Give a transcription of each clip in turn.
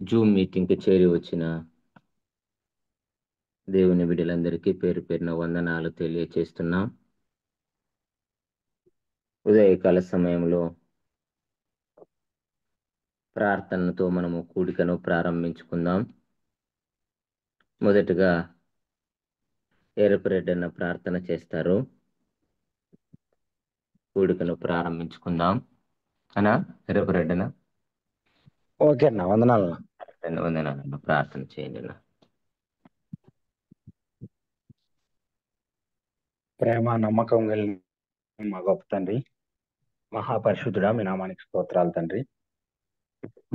Zoom మీటింగ్కి చేరి వచ్చిన దేవుని బిడ్డలందరికీ పేరు పేరున వందనాలు తెలియచేస్తున్నాం. ఉదయకాల సమయంలో ప్రార్థనతో మనము కూడికను ప్రారంభించుకుందాం. మొదటగా ఏరపరెడ్డన్న ప్రార్థన చేస్తారు. కూడికను ప్రారంభించుకుందాం. అనా ఏరపరెడ్డన ఓకే అన్న, వందనాలు. వందనాలన్న ప్రార్థన చేయండి. ప్రేమ నమ్మకం కలిగిన మా గొప్ప తండ్రి, మహాపరిశుద్ధుడా, మీ నామానికి స్తోత్రాలు తండ్రి.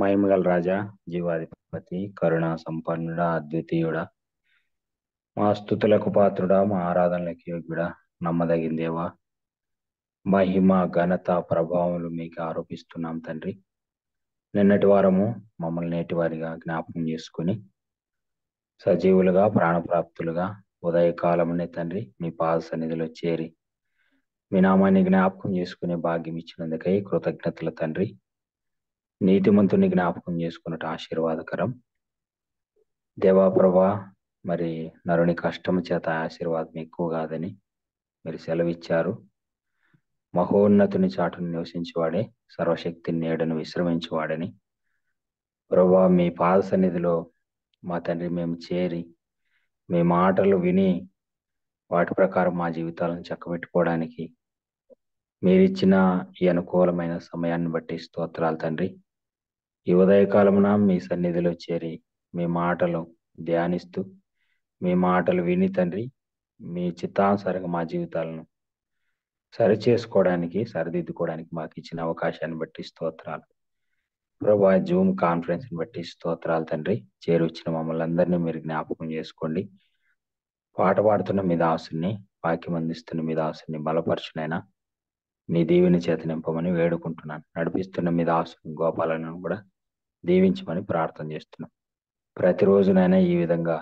మహిమగల రాజా, జీవాధిపతి, కరుణా సంపన్నుడా, అద్వితీయుడా, మా స్తుతులకు పాత్రుడా, మా ఆరాధనలకు యోగ్యుడా, నమ్మదగిన దేవా, మహిమ ఘనత ప్రభావములు మీకు ఆరోపిస్తున్నాం తండ్రి. నిన్నటి వారము మమ్మల్ని నేటి వారిగా జ్ఞాపకం చేసుకుని సజీవులుగా ప్రాణప్రాప్తులుగా ఉదయకాలమునే తండ్రి మీ పాద సన్నిధిలో చేరి మీ నామాన్ని జ్ఞాపకం చేసుకునే భాగ్యం ఇచ్చినందుకై కృతజ్ఞతలు తండ్రి. నీతిమంతుని జ్ఞాపకం చేసుకున్నట్టు ఆశీర్వాదకరం. దేవా ప్రభా, మరి నరుని కష్టము చేత ఆశీర్వాదం ఎక్కువ కాదని మీరు సెలవిచ్చారు. మహోన్నతుని చాటును నివసించేవాడే సర్వశక్తిని నీడను విశ్రమించేవాడని ప్రభా, మీ పాద సన్నిధిలో మా తండ్రి మేము చేరి మీ మాటలు విని వాటి ప్రకారం మా జీవితాలను చక్కబెట్టుకోవడానికి మీరిచ్చిన ఈ అనుకూలమైన సమయాన్ని బట్టి స్తోత్రాలు తండ్రి. ఈ ఉదయకాలమున మీ సన్నిధిలో చేరి మీ మాటలు ధ్యానిస్తూ మీ మాటలు విని తండ్రి మీ చిత్తానుసారంగా మా జీవితాలను సరిచేసుకోవడానికి సరిదిద్దుకోవడానికి మాకు ఇచ్చిన అవకాశాన్ని బట్టి స్తోత్రాలు ప్రభా. జూమ్ కాన్ఫరెన్స్ బట్టి స్తోత్రాలు తండ్రి. చేరి వచ్చిన మమ్మల్ని అందరినీ మీరు జ్ఞాపకం చేసుకోండి. పాట పాడుతున్న మీ దాసుని, వాక్యం అందిస్తున్న మీ దాసుని బలపరచునైనా మీ దీవెని చేత నింపమని వేడుకుంటున్నాను. నడిపిస్తున్న మీ దాసుని గోపాలను కూడా దీవించమని ప్రార్థన చేస్తున్నాం. ప్రతిరోజునైనా ఈ విధంగా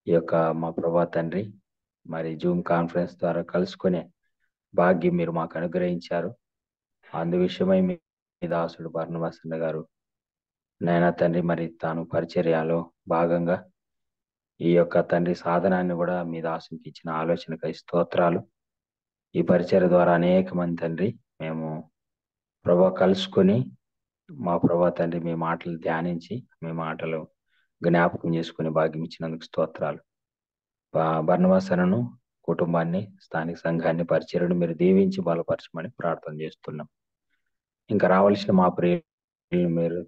ఈ యొక్క మా ప్రభా తండ్రి మరి జూమ్ కాన్ఫరెన్స్ ద్వారా కలుసుకునే భాగ్యం మీరు మాకు అనుగ్రహించారు. అందు విషయమై మీ దాసుడు బర్నవాసన్న గారు నాయనా తండ్రి మరి తాను పరిచర్యలో భాగంగా ఈ యొక్క తండ్రి సాధనాన్ని కూడా మీ దాసునికి ఇచ్చిన ఆలోచనకై స్తోత్రాలు. ఈ పరిచర్య ద్వారా అనేక మంది తండ్రి మేము ప్రభా కలుసుకొని మా ప్రభా తండ్రి మీ మాటలు ధ్యానించి మీ మాటలు జ్ఞాపకం చేసుకునే భాగ్యం ఇచ్చినందుకు స్తోత్రాలు. బర్నవాసనను, కుటుంబాన్ని, స్థానిక సంఘాన్ని, పరిచర్యను మీరు దీవించి బలపరచమని ప్రార్థన చేస్తున్నాం. ఇంకా రావాల్సిన మా ప్రియులను మీరు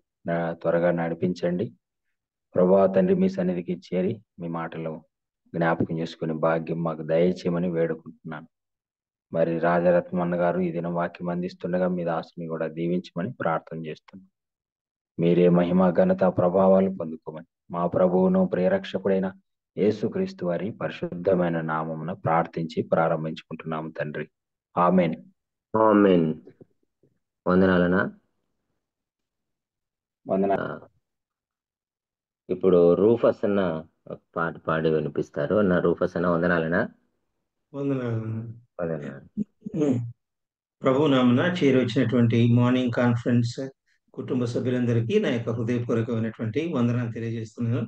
త్వరగా నడిపించండి ప్రభా తండ్రి. మీ సన్నిధికి చేరి మీ మాటలు జ్ఞాపకం చేసుకునే భాగ్యం మాకు దయచేయమని వేడుకుంటున్నాను. మరి రాజరత్నమన్న గారు ఈ దినం వాక్యం అందిస్తుండగా మీ దాసుని కూడా దీవించమని ప్రార్థన చేస్తున్నాం. మీరే మహిమ ఘనత ప్రభావాలు పొందుకోమని మా ప్రభువును ప్రియరక్షకుడైన యేసుక్రీస్తు వారి పరిశుద్ధమైన నామమున ప్రార్థించి ప్రారంభించుకుంటున్నాము తండ్రి. ఆమెన్. ఆమేన్. వందనాలనా. ఇప్పుడు రూఫస్ అన్న ఒక పాట పాడి వినిపిస్తారు. నా రూఫస్ అన్న వందనాలనా. వందనాలు. ప్రభు నామన చేరొచ్చినటువంటి మార్నింగ్ కాన్ఫరెన్స్ కుటుంబ సభ్యులందరికీ నా యొక్క హృదయపూర్వకమైనటువంటి వందనాలు తెలియజేస్తున్నాను.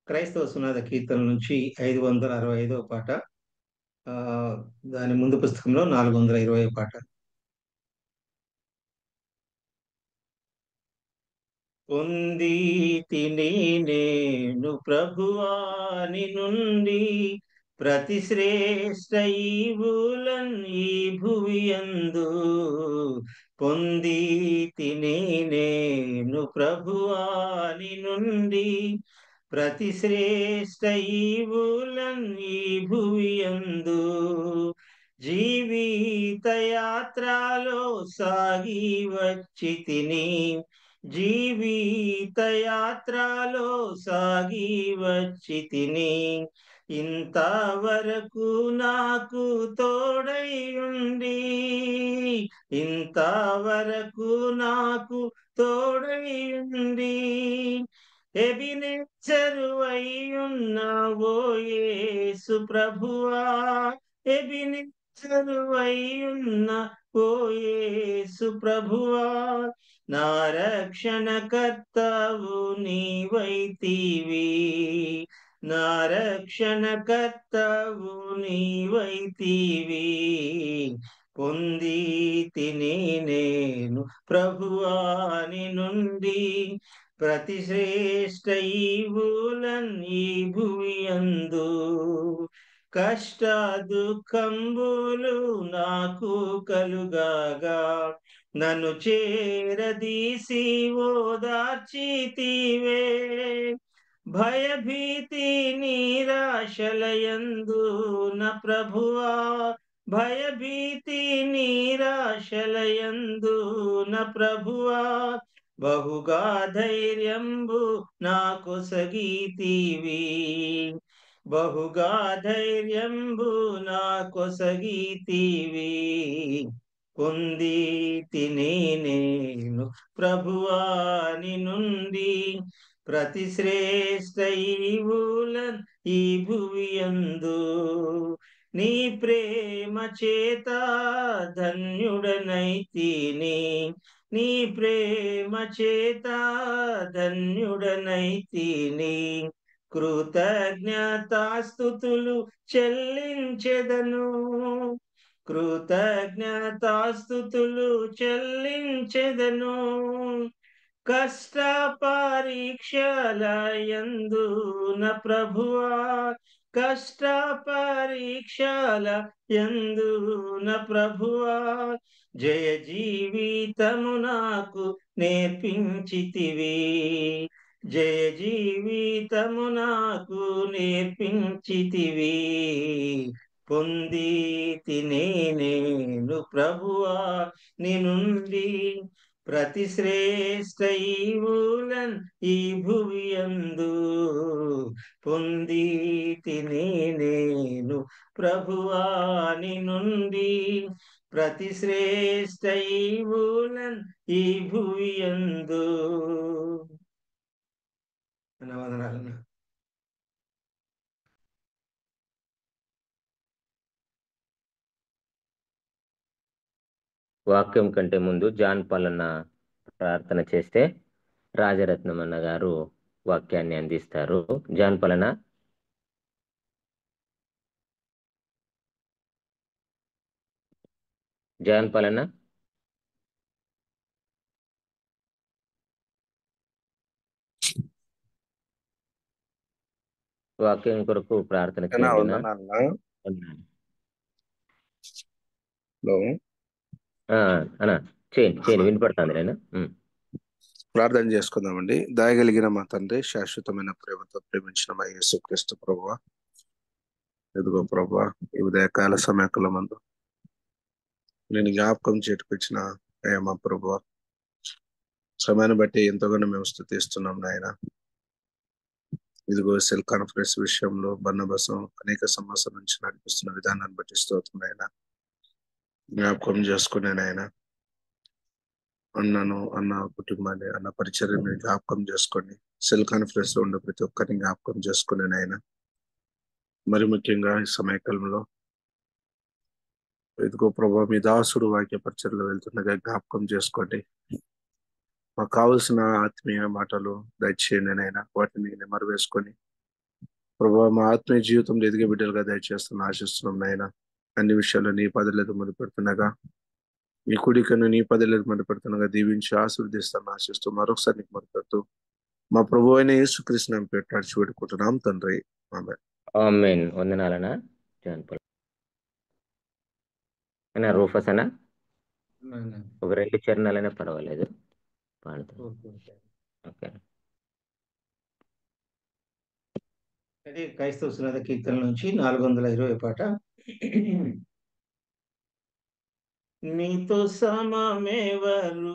క్రైస్తవ సునాద కీర్తన నుంచి 565వ పాట, దాని ముందు పుస్తకంలో 420వ పాట. పొంది తిని నేను ప్రభువాని నుండి ప్రతి శ్రేష్ఠ ఈవులన్ ఈ భువియందు. పొంది తిని నేను ప్రభువాని నుండి ప్రతి శ్రేష్ఠ ఈవులన్ ఈ భువియందు. జీవిత యాత్రలో సాగి వచ్చి తిని, జీవిత యాత్రలో సాగి వచ్చి తిని, ఇంతవరకు నాకు తోడై ఉండి, ఇంతవరకు నాకు తోడై ఉండి, ఎబినెచ్చరువై ఉన్నావో యేసు ప్రభువా, ఎబినెచ్చరువై ఉన్న ఓ యేసు ప్రభువా, నా రక్షణ కర్తవు నీవైతివి, నా రక్షణ కర్తవు నీవైతివి. పొంది తిని నేను ప్రభువాని నుండి ప్రతి శ్రేష్ఠ ఈవులన్ ఈ భువి యందు. కష్ట దుఃఖంబులు నాకు కలుగాగా నన్ను చేరదీసి ఓదార్చితివే. భయభీతి నిరాశలయందు నా ప్రభువా, భయభీతి నిరాశలయందు నా ప్రభువా, బహుగా ధైర్యంబు నాకొసగితివి, బహుగా ధైర్యంబు నాకొసగితివి. పొంది తిని నేను ప్రభువాని నుండి ప్రతి శ్రేష్ఠ ఈవులన్ ఈ భువి యందు. నీ ప్రేమ చేత ధన్యుడనైతిని, నీ ప్రేమ చేత ధన్యుడనైతిని. కృతజ్ఞతాస్తుతులు చెల్లించెదను, కృతజ్ఞతాస్తుతులు చెల్లించెదను. కష్ట పరీక్షలయందు నా ప్రభువా, కష్ట పరీక్షలయందు నా ప్రభువా, జయ జీవితము నాకు నేర్పించితివి, జయ జీవితము నాకు నేర్పించితివి. పొంది తిని నేను ప్రభువా నీ నుండి ప్రతి శ్రేష్ఠ ఈవులన్ ఈ భువి యందు. పొంది తిని నేను ప్రభువాని నుండి ప్రతి శ్రేష్ఠ ఈవులన్ ఈ భువి యందు. వందనాలన్నా. వాక్యం కంటే ముందు జాన్ పాలన్న ప్రార్థన చేస్తే రాజరత్నం అన్న గారు వాక్యాన్ని అందిస్తారు. జాన్ పాలన. జాన్ పాలన. వాక్యం కొరకు ప్రార్థన చేయండి. అన్నా చేయండి, వినపడుతుంది నేను. ప్రార్థన చేసుకుందామండి. దయగలిగిన మా తండ్రి, శాశ్వతమైన ప్రేమతో ప్రేమించిన మా యేసుక్రీస్తు ప్రభువా, ఎదుగో ప్రభువా, ఈ ఉదయకాల సమయకుల మందు నేను జ్ఞాపకం చేటుకొచ్చిన మా ప్రభువా, సమయాన్ని బట్టి ఎంతగానో మేము స్తుతిస్తున్నాం నాయన. ఇదిగో సెల్ కాన్ఫరెన్స్ విషయంలో బన్నబసం అనేక సమస్యల నుంచి నడిపిస్తున్న విధానాన్ని బట్టి స్తోత్రం నాయన. జ్ఞాపకం చేసుకునే నాయన, అన్న కుటుంబాన్ని, అన్న పరిచర్య మీరు జ్ఞాపకం చేసుకోండి. సెల్ కాన్ఫరెన్స్ లో ఉండే ప్రతి ఒక్కరిని జ్ఞాపకం చేసుకునే నాయన. మరి ముఖ్యంగా ఈ సమయకాలంలో ఇదిగో ప్రభావ మీ దాసుడు వాక్య పరిచర్లో వెళ్తుండగా జ్ఞాపకం చేసుకోండి. మాకు కావలసిన ఆత్మీయ మాటలు దయచేయండి నాయన. వాటిని నెమరు వేసుకొని ప్రభావ మా ఆత్మీయ జీవితంలో ఎదిగే బిడ్డలుగా దయచేస్తున్న ఆశిస్తున్నాం నాయన. అన్ని విషయాల్లో నీ పదలేదు మొదలుపెడుతుండగా, మీ కుడికను నీ పదలేదు మొదలుపెడుతుండగా దీవించి ఆశీర్వదిస్తాను ఆశిస్తూ మరొకసారి నీకు మొదలుపెడుతూ మా ప్రభు అయిన యేసుక్రీస్తు నామమున నడిచి పెట్టుకుంటున్నాం తండ్రి. ఆమేన్. వందనాలనా జాన్ పాలన. రూఫస్ అన్న ఒక 2 చరణాలైనా పర్వాలేదు పాడుతాను. ఓకే. అది క్రైస్తవ సునాద కీర్తన నుంచి 420 పాట. నీతో సమమెవరు,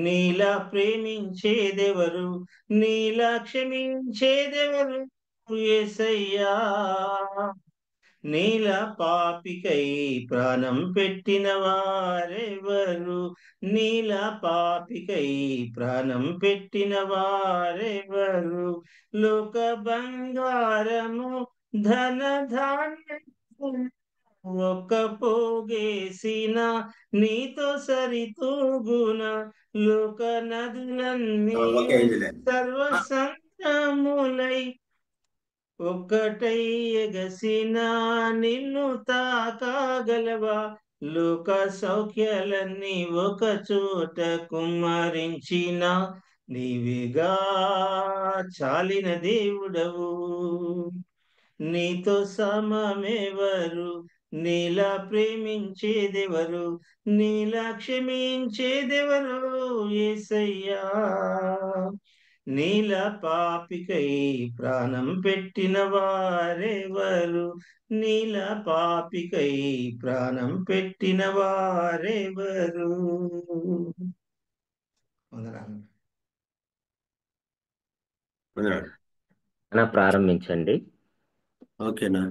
నీలా ప్రేమించేదెవరు, నీలా క్షమించేదెవరు యేసయ్యా. నీలా పాపికై ప్రాణం పెట్టిన వారెవరు, నీలా పాపికై ప్రాణం పెట్టిన వారెవరు. లోక బంగారము ధన ధాన్యం ఒక్క పోగేసిన నీతో సరితూగున లోక నదులన్నీ సర్వసంద్రములై ఒక్కటై ఎగసిన నిన్ను తాకాగలవా? లోక సౌఖ్యాలన్నీ ఒక చోట కుమ్మరించిన నీవిగా చాలిన దేవుడవు. నీతో సమమెవరు? నీలా ప్రేమించేదెవరు? నీలా క్షమించేదెవరు? యేసయ్యా, నీలా పాపికై ప్రాణం పెట్టిన వారెవరు? నీలా పాపికై ప్రాణం పెట్టిన వారెవరు? అన్న ప్రారంభించండి. ఓకేనా?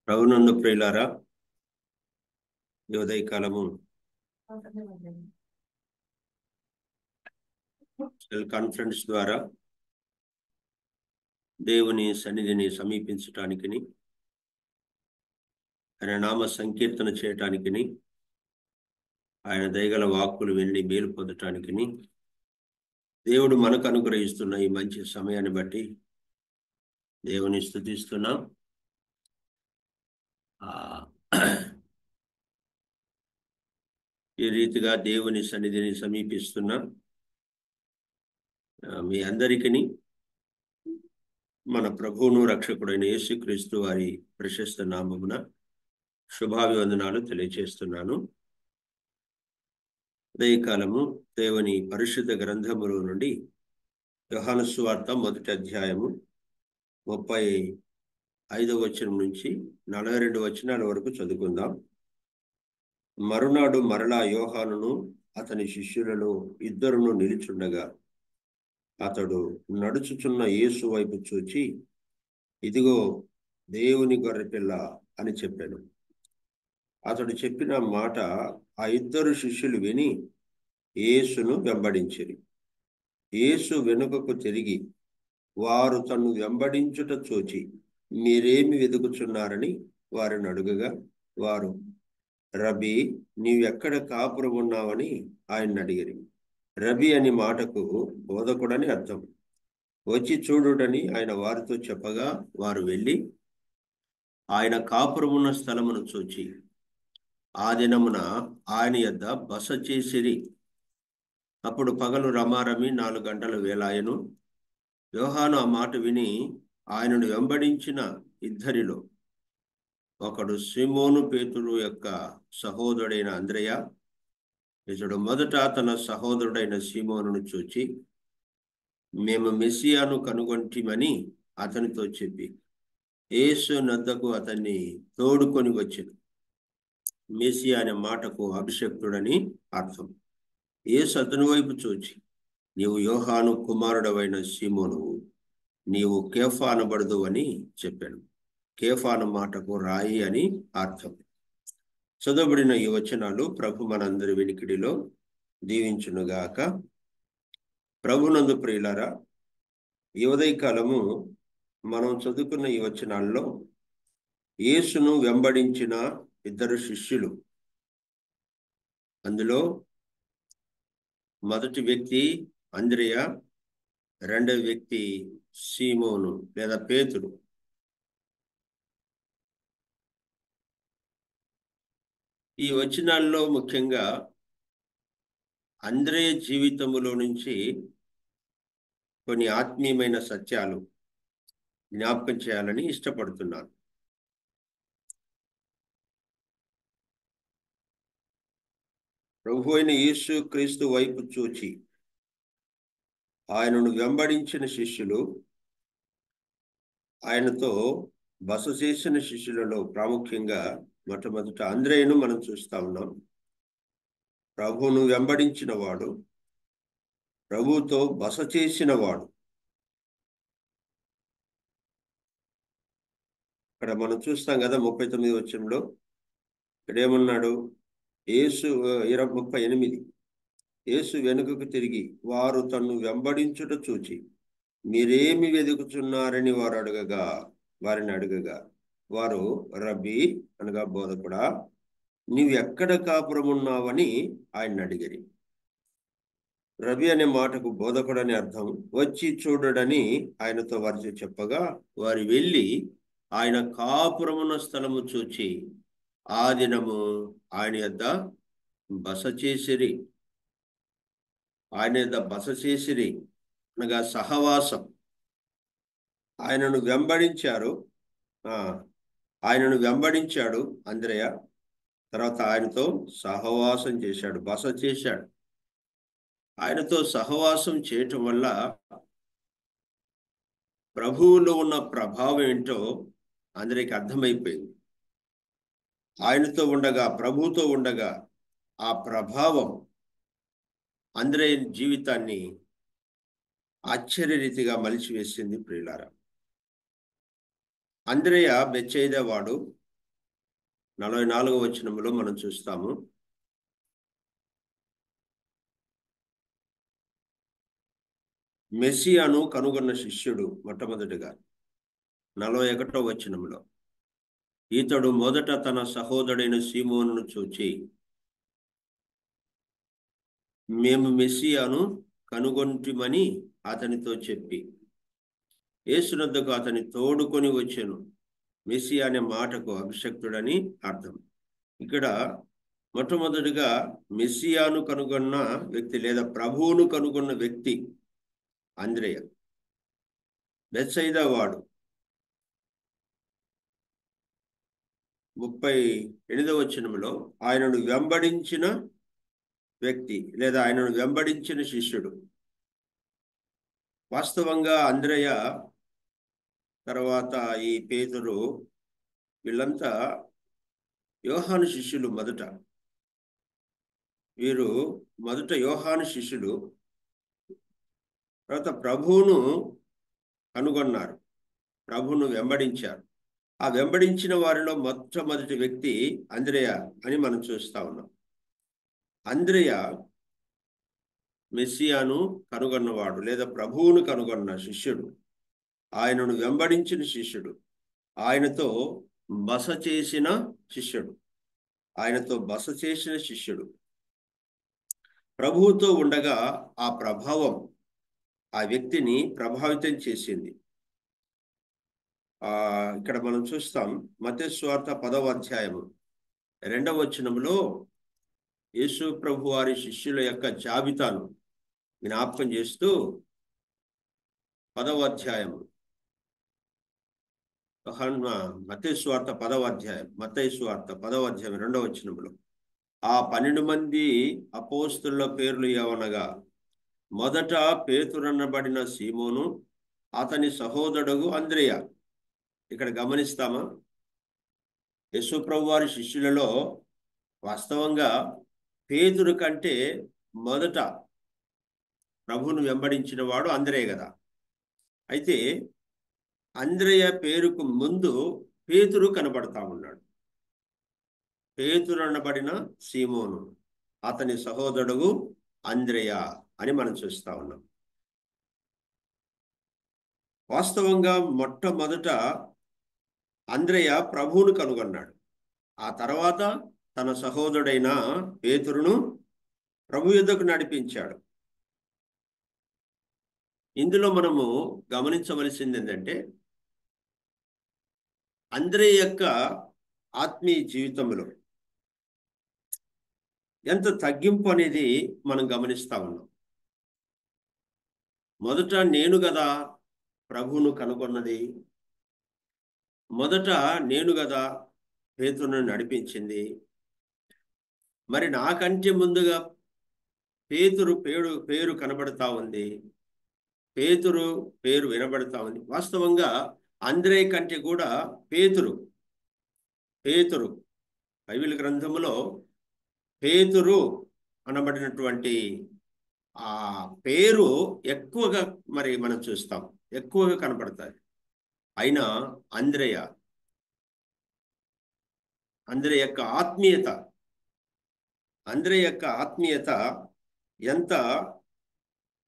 ప్రభునందు ప్రియులారా, ఈ ఉదయకాలము సెల్ కాన్ఫరెన్స్ ద్వారా దేవుని సన్నిధిని సమీపించటానికి, ఆయన నామ సంకీర్తన చేయటానికి, ఆయన దయగల వాక్కులు విని మేలు పొందటానికి దేవుడు మనకు అనుగ్రహిస్తున్న ఈ మంచి సమయాన్ని బట్టి దేవుని స్తుతిస్తున్నాం. ఈ రీతిగా దేవుని సన్నిధిని సమీపిస్తున్నా మీ అందరికీ మన ప్రభువును రక్షకుడైన యేసుక్రీస్తు వారి ప్రశస్త నామమున శుభాభివందనాలు తెలియజేస్తున్నాను. ఉదయకాలము దేవుని పరిశుద్ధ గ్రంథములో నుండి యోహాను సువార్త 1వ అధ్యాయము 35వ వచనం నుంచి 42 వచనాల వరకు చదువుకుందాం. మరునాడు మరలా యోహానును అతని శిష్యులలో ఇద్దరును నిలుచుండగా అతడు నడుచుచున్న యేసు వైపు చూచి, ఇదిగో దేవుని గొర్రెపిల్ల అని చెప్పాను. అతడు చెప్పిన మాట ఆ ఇద్దరు శిష్యులు విని యేసును వెంబడించిరి. యేసు వెనుకకు తిరిగి వారు తన్ను వెంబడించుట చూచి, మీరేమి వెతుకుచున్నారని వారిని అడుగగా, వారు, రబీ, నీవెక్కడ కాపురం ఉన్నావని ఆయన అడిగిరి. రబీ అని మాటకు బోధకుడని అర్థం. వచ్చి చూడుడని ఆయన వారితో చెప్పగా వారు వెళ్ళి ఆయన కాపురమున్న స్థలమును చూచి ఆ దినమున ఆయన యొద్ద బస చేసిరి. అప్పుడు పగలు రమారమి 4 గంటల వేళాయను. యోహాను ఆ మాట విని ఆయనను వెంబడించిన ఇద్దరిలో ఒకడు సీమోను పేతురు యొక్క సహోదరుడైన అంద్రెయ. ఇతడు మొదట తన సహోదరుడైన సీమోనును చూచి, మేము మెస్సియాను కనుగొంటిమని అతనితో చెప్పి యేసు నద్దకు అతన్ని తోడుకొని వచ్చెను. మెస్సియా అనే మాటకు అభిషక్తుడని అర్థం. యేసు అతని వైపు చూచి, నీవు యోహాను కుమారుడవైన సీమోనువు, నీవు కేఫా అనబడదు అని చెప్పాను. కేఫా అన్న మాటకు రాయి అని అర్థం. చదవబడిన ఈ వచనాలు ప్రభు మనందరి వినికిడిలో దీవించునుగాక. ప్రభునందు ప్రియులారా, ఈ ఉదయకాలము మనం చదువుకున్న ఈ వచనాల్లో యేసును వెంబడించిన ఇద్దరు శిష్యులు, అందులో మొదటి వ్యక్తి అంద్రెయ, రెండవ వ్యక్తి సీమోను లేదా పేతురు. ఈ వచనాల్లో ముఖ్యంగా అంద్రెయ జీవితములో నుంచి కొన్ని ఆత్మీయమైన సత్యాలు జ్ఞాపకం చేయాలని ఇష్టపడుతున్నాను. ప్రభు అయిన యేసు క్రీస్తు వైపు చూచి ఆయనను వెంబడించిన శిష్యులు, ఆయనతో బస చేసిన శిష్యులలో ప్రాముఖ్యంగా మొట్టమొదట అంద్రెయను మనం చూస్తా ఉన్నాం. ప్రభువును వెంబడించిన వాడు, ప్రభువుతో బస చేసిన వాడు. ఇక్కడ మనం చూస్తాం కదా 39వ వచనంలో ఇక్కడ ఏమన్నాడు? యేసు 38 యేసు వెనుకకు తిరిగి వారు తన్ను వెంబడించుట చూచి మీరేమి వెతుకుచున్నారని వారిని అడగగా వారు రబ్బీ అనగా బోధకుడా, నీవు ఎక్కడ కాపురం ఉన్నావని ఆయన అడిగిరి. రబి అనే మాటకు బోధకుడని అర్థం. వచ్చి చూడడని ఆయనతో వారు చెప్పగా, వారు వెళ్ళి ఆయన కాపురమున్న స్థలము చూచి ఆ దినము ఆయన యొద్ద బస చేసిరి. ఆయన యొద్ద బస చేసిరి అనగా సహవాసం. ఆయనను వెంబడించారు. ఆయనను వెంబడించాడు అంద్రెయ. తర్వాత ఆయనతో సహవాసం చేశాడు, బస చేశాడు. ఆయనతో సహవాసం చేయటం వల్ల ప్రభువులో ఉన్న ప్రభావం ఏంటో అందరికి అర్థమైపోయింది. ఆయనతో ఉండగా, ప్రభువుతో ఉండగా ఆ ప్రభావం అందరి జీవితాన్ని ఆశ్చర్యరీతిగా మలిచివేసింది. ప్రియులారా, అంద్రెయ బెత్సయిదా వాడు. 44వ వచనంలో మనం చూస్తాము. మెస్సియాను కనుగొన్న శిష్యుడు మొట్టమొదటిగా 41వ వచనంలో, ఇతడు మొదట తన సహోదరుడైన సీమోనును చూచి, మేము మెస్సియాను కనుగొంటిమని అతనితో చెప్పి యేసునొద్దకు అతని తోడుకొని వచ్చెను. మెస్సియా అనే మాటకు అభిషక్తుడని అర్థం. ఇక్కడ మొట్టమొదటిగా మెస్సియాను కనుగొన్న వ్యక్తి లేదా ప్రభువును కనుగొన్న వ్యక్తి అంద్రెయ. బెత్సయిదా వాడు. 38వ వచనంలో ఆయనను వెంబడించిన వ్యక్తి లేదా ఆయనను వెంబడించిన శిష్యుడు. వాస్తవంగా అంద్రెయ తర్వాత ఈ పేతురు వీళ్ళంతా యోహాను శిష్యులు. వీరు మొదట యోహాను శిష్యులు. తర్వాత ప్రభువును కనుగొన్నారు, ప్రభువును వెంబడించారు. ఆ వెంబడించిన వారిలో మొట్టమొదటి వ్యక్తి అంద్రెయ అని మనం చూస్తా ఉన్నాం. అంద్రెయ మెస్సియాను కనుగొన్నవాడు లేదా ప్రభువును కనుగొన్న శిష్యుడు, ఆయనను వెంబడించిన శిష్యుడు, ఆయనతో బస చేసిన శిష్యుడు. ప్రభువుతో ఉండగా ఆ ప్రభావం ఆ వ్యక్తిని ప్రభావితం చేసింది. ఇక్కడ మనం చూస్తాం మత్తయి సువార్త 10వ అధ్యాయము 2వ వచనంలో యేసు ప్రభు వారి శిష్యుల యొక్క జాబితాను జ్ఞాపకం చేస్తూ 10వ అధ్యాయము మత్తయి సువార్త 10వ అధ్యాయం 2వ వచనంలో ఆ 12 మంది అపోస్తుల పేర్లు ఏవనగా, మొదట పేతురనబడిన సీమోను, అతని సహోదరుడు అంద్రెయ. ఇక్కడ గమనిస్తామా, యేసు ప్రభు వారి శిష్యులలో వాస్తవంగా పేతురు కంటే మొదట ప్రభువును వెంబడించిన వాడు అంద్రెయ కదా. అయితే అంద్రెయ పేరుకు ముందు పేతురు కనబడతా ఉన్నాడు. పేతురు అనబడిన సీమోను, అతని సహోదరుడు అంద్రెయ అని మనం చూస్తా ఉన్నాం. వాస్తవంగా మొట్టమొదట అంద్రెయ ప్రభువును కనుగొన్నాడు. ఆ తర్వాత తన సహోదరుడైన పేతురును ప్రభు యొద్దకు నడిపించాడు. ఇందులో మనము గమనించవలసింది ఏంటంటే, అంద్రెయ యొక్క ఆత్మీయ జీవితంలో ఎంత తగ్గింపు అనేది మనం గమనిస్తా ఉన్నాం. మొదట నేను కదా ప్రభువును కనుగొన్నది, మొదట నేను కదా పేతురును నడిపించింది. మరి నాకంటే ముందుగా పేతురు పేరు కనబడతా ఉంది, పేతురు పేరు వినబడతా ఉంది. వాస్తవంగా అంద్రెయ కంటే కూడా పేతురు బైబిల్ గ్రంథములో పేతురు అనబడినటువంటి ఆ పేరు ఎక్కువగా మరి మనం చూస్తాం, ఎక్కువగా కనపడతాయి. అయినా అంద్రెయ యొక్క ఆత్మీయత ఎంత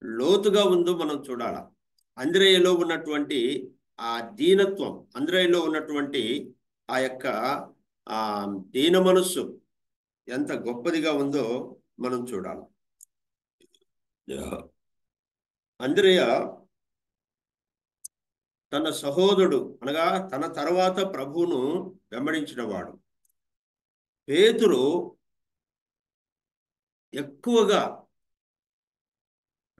లోతుగా ఉందో మనం చూడాల. అంద్రెయలో ఉన్నటువంటి ఆ దీనత్వం, అంద్రెయలో ఉన్నటువంటి ఆ యొక్క ఆ దీన మనస్సు ఎంత గొప్పదిగా ఉందో మనం చూడాలి. అంద్రెయ తన సహోదరుడు అనగా తన తర్వాత ప్రభువును వెంబడించిన వాడు. పేతురు ఎక్కువగా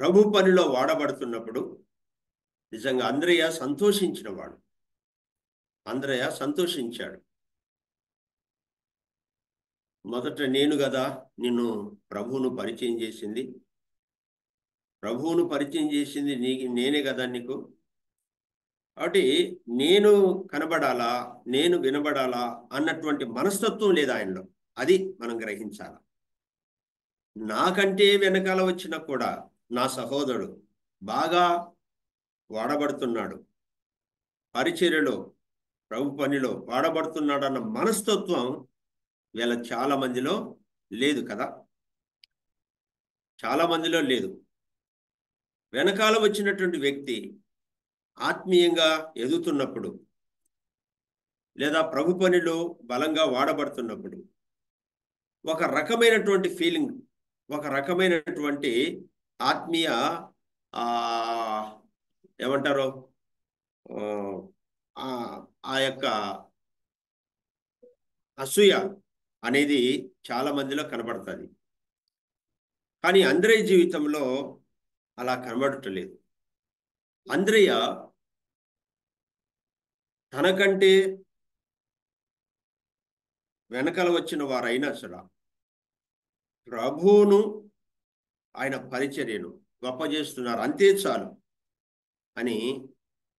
ప్రభు పనిలో వాడబడుతున్నప్పుడు నిజంగా అంద్రెయ సంతోషించినవాడు. అంద్రెయ సంతోషించాడు. మొదట నేను కదా నిన్ను ప్రభువును పరిచయం చేసింది, ప్రభువును పరిచయం చేసింది నేనే కదా నీకు. కాబట్టి నేను కనబడాలా, నేను వినబడాలా అన్నటువంటి మనస్తత్వం లేదు ఆయనలో. అది మనం గ్రహించాలి. నాకంటే వెనకాల వచ్చినా కూడా నా సహోదరుడు బాగా వాడబడుతున్నాడు, పరిచర్యలో ప్రభు పనిలో వాడబడుతున్నాడు అన్న మనస్తత్వం వీళ్ళ చాలా మందిలో లేదు కదా. చాలా మందిలో లేదు. వెనకాల వచ్చినటువంటి వ్యక్తి ఆత్మీయంగా ఎదుగుతున్నప్పుడు లేదా ప్రభు పనిలో బలంగా వాడబడుతున్నప్పుడు ఒక రకమైనటువంటి ఫీలింగ్, ఒక రకమైనటువంటి ఆత్మీయ ఏమంటారు ఆ యొక్క అసూయ అనేది చాలా మందిలో కనబడుతుంది. కానీ అంద్రెయ జీవితంలో అలా కనబడటలేదు. అంద్రెయ తనకంటే వెనకాల వచ్చిన వారైనా సరే ప్రభువును ఆయన పరిచర్యను గొప్ప చేస్తున్నారు, అంతే చాలు అని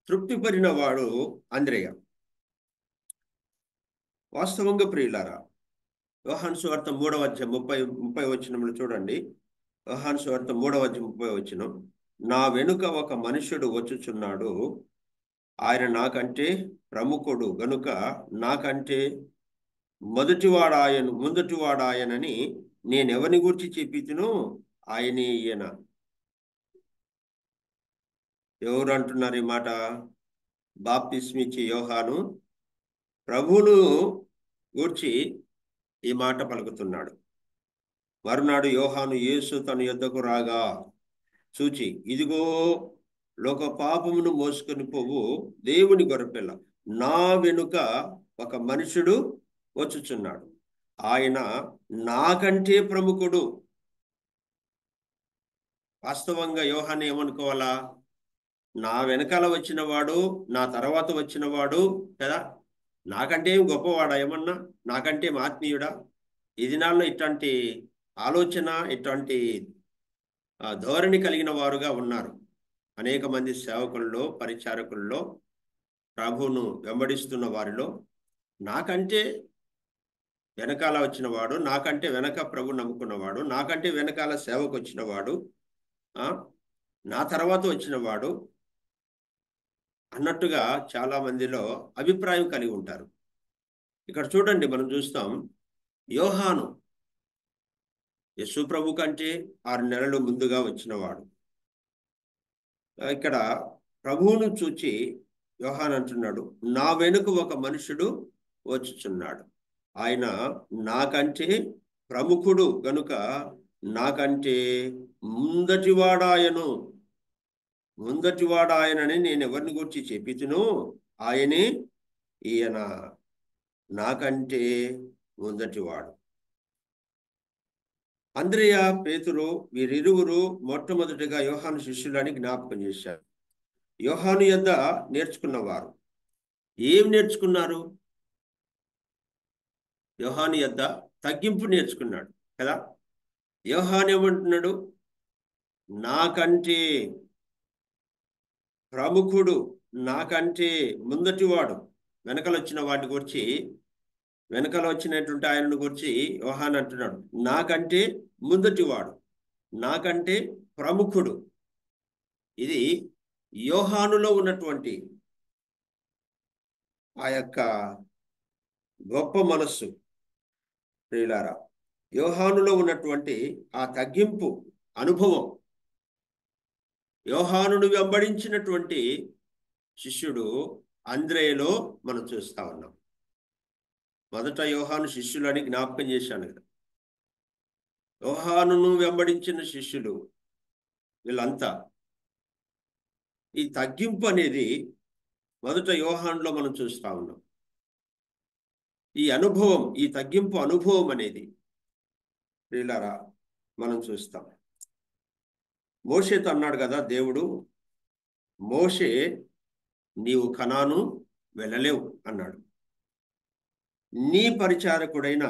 తృప్తి పడిన వాడు అంద్రెయ. వాస్తవంగా ప్రియులారా, యోహాను సువార్త 3వ అధ్యాయం 30 వచనంలో చూడండి. యోహాను సువార్త 3వ అధ్యాయం 30 వచనం, నా వెనుక ఒక మనుష్యుడు వచ్చుచున్నాడు, ఆయన నాకంటే ప్రముఖుడు గనుక నాకంటే ముందటివాడాయనని నేనెవరిని గురించి చెప్పితునో ఆయనే ఈయన. ఎవరు అంటున్నారు ఈ మాట? బాప్తిస్మిచ్చి యోహాను ప్రభువును గూర్చి ఈ మాట పలుకుతున్నాడు. మరునాడు యోహాను యేసు తన యొద్దకు రాగా చూచి, ఇదిగో లోక పాపమును మోసుకొని పోవు దేవుని గొర్రెపిల్ల, నా వెనుక ఒక మనుషుడు వచ్చుచున్నాడు, ఆయన నాకంటే ప్రముఖుడు. వాస్తవంగా యోహాను ఏమనుకోవాలా? నా వెనకాల వచ్చిన వాడు, నా తర్వాత వచ్చిన వాడు కదా, నాకంటే గొప్పవాడా ఏమన్నా? నాకంటే ఆత్మీయుడా? ఈ దినాల్లో ఇట్లాంటి ఆలోచన, ఇట్లాంటి ధోరణి కలిగిన వారుగా ఉన్నారు అనేక మంది సేవకుల్లో, పరిచారకుల్లో, ప్రభువును వెంబడిస్తున్న వారిలో. నాకంటే వెనకాల వచ్చినవాడు, నాకంటే వెనక ప్రభు నమ్ముకున్నవాడు, నాకంటే వెనకాల సేవకు వచ్చినవాడు, నా తర్వాత వచ్చినవాడు అన్నట్టుగా చాలా మందిలో అభిప్రాయం కలిగి ఉంటారు. ఇక్కడ చూడండి, మనం చూస్తాం యోహాను యేసు ప్రభు కంటే 6 నెలలు ముందుగా వచ్చినవాడు. ఇక్కడ ప్రభువును చూచి యోహాను అంటున్నాడు, నా వెనుక ఒక మనుషుడు వచ్చుచున్నాడు, ఆయన నాకంటే ప్రముఖుడు గనుక నాకంటే ముందటివాడాయనని నేను ఎవరిని గురించి చెప్పితునో ఆయనే ఈయన, నాకంటే ముందటివాడు. అంద్రెయ, పేతురు వీరిరువురు మొట్టమొదటిగా యోహాను శిష్యులని జ్ఞాపకం చేశారు. యోహాను యొద్ద నేర్చుకున్నవారు ఏం నేర్చుకున్నారు? యోహాను యొద్ద తగ్గింపు నేర్చుకున్నాడు కదా. యోహాను ఏమంటున్నాడు? నాకంటే ప్రముఖుడు, నాకంటే ముందటివాడు. వెనకల వచ్చిన వాటి గురించి, వెనకాల వచ్చినటువంటి ఆయనను గురించి యోహాను అంటున్నాడు, నాకంటే ముందటివాడు, నాకంటే ప్రముఖుడు. ఇది యోహానులో ఉన్నటువంటి ఆ యొక్క గొప్ప మనస్సు. ప్రియులారా, యోహానులో ఉన్నటువంటి ఆ తగ్గింపు అనుభవం, యోహానును వెంబడించినటువంటి శిష్యుడు అంద్రెయలో మనం చూస్తా ఉన్నాం. మొదట యోహాను శిష్యులని జ్ఞాపకం చేశాను కదా. యోహానును వెంబడించిన శిష్యులు వీళ్ళంతా ఈ తగ్గింపు అనేది మొదట యోహానులో మనం చూస్తా ఉన్నాం. ఈ అనుభవం, ఈ తగ్గింపు అనుభవం అనేది ప్రియులారా మనం చూస్తాం. మోషేతో అన్నాడు కదా దేవుడు, మోషే నీవు కనాను వెళ్ళలేవు అన్నాడు. నీ పరిచారకుడైన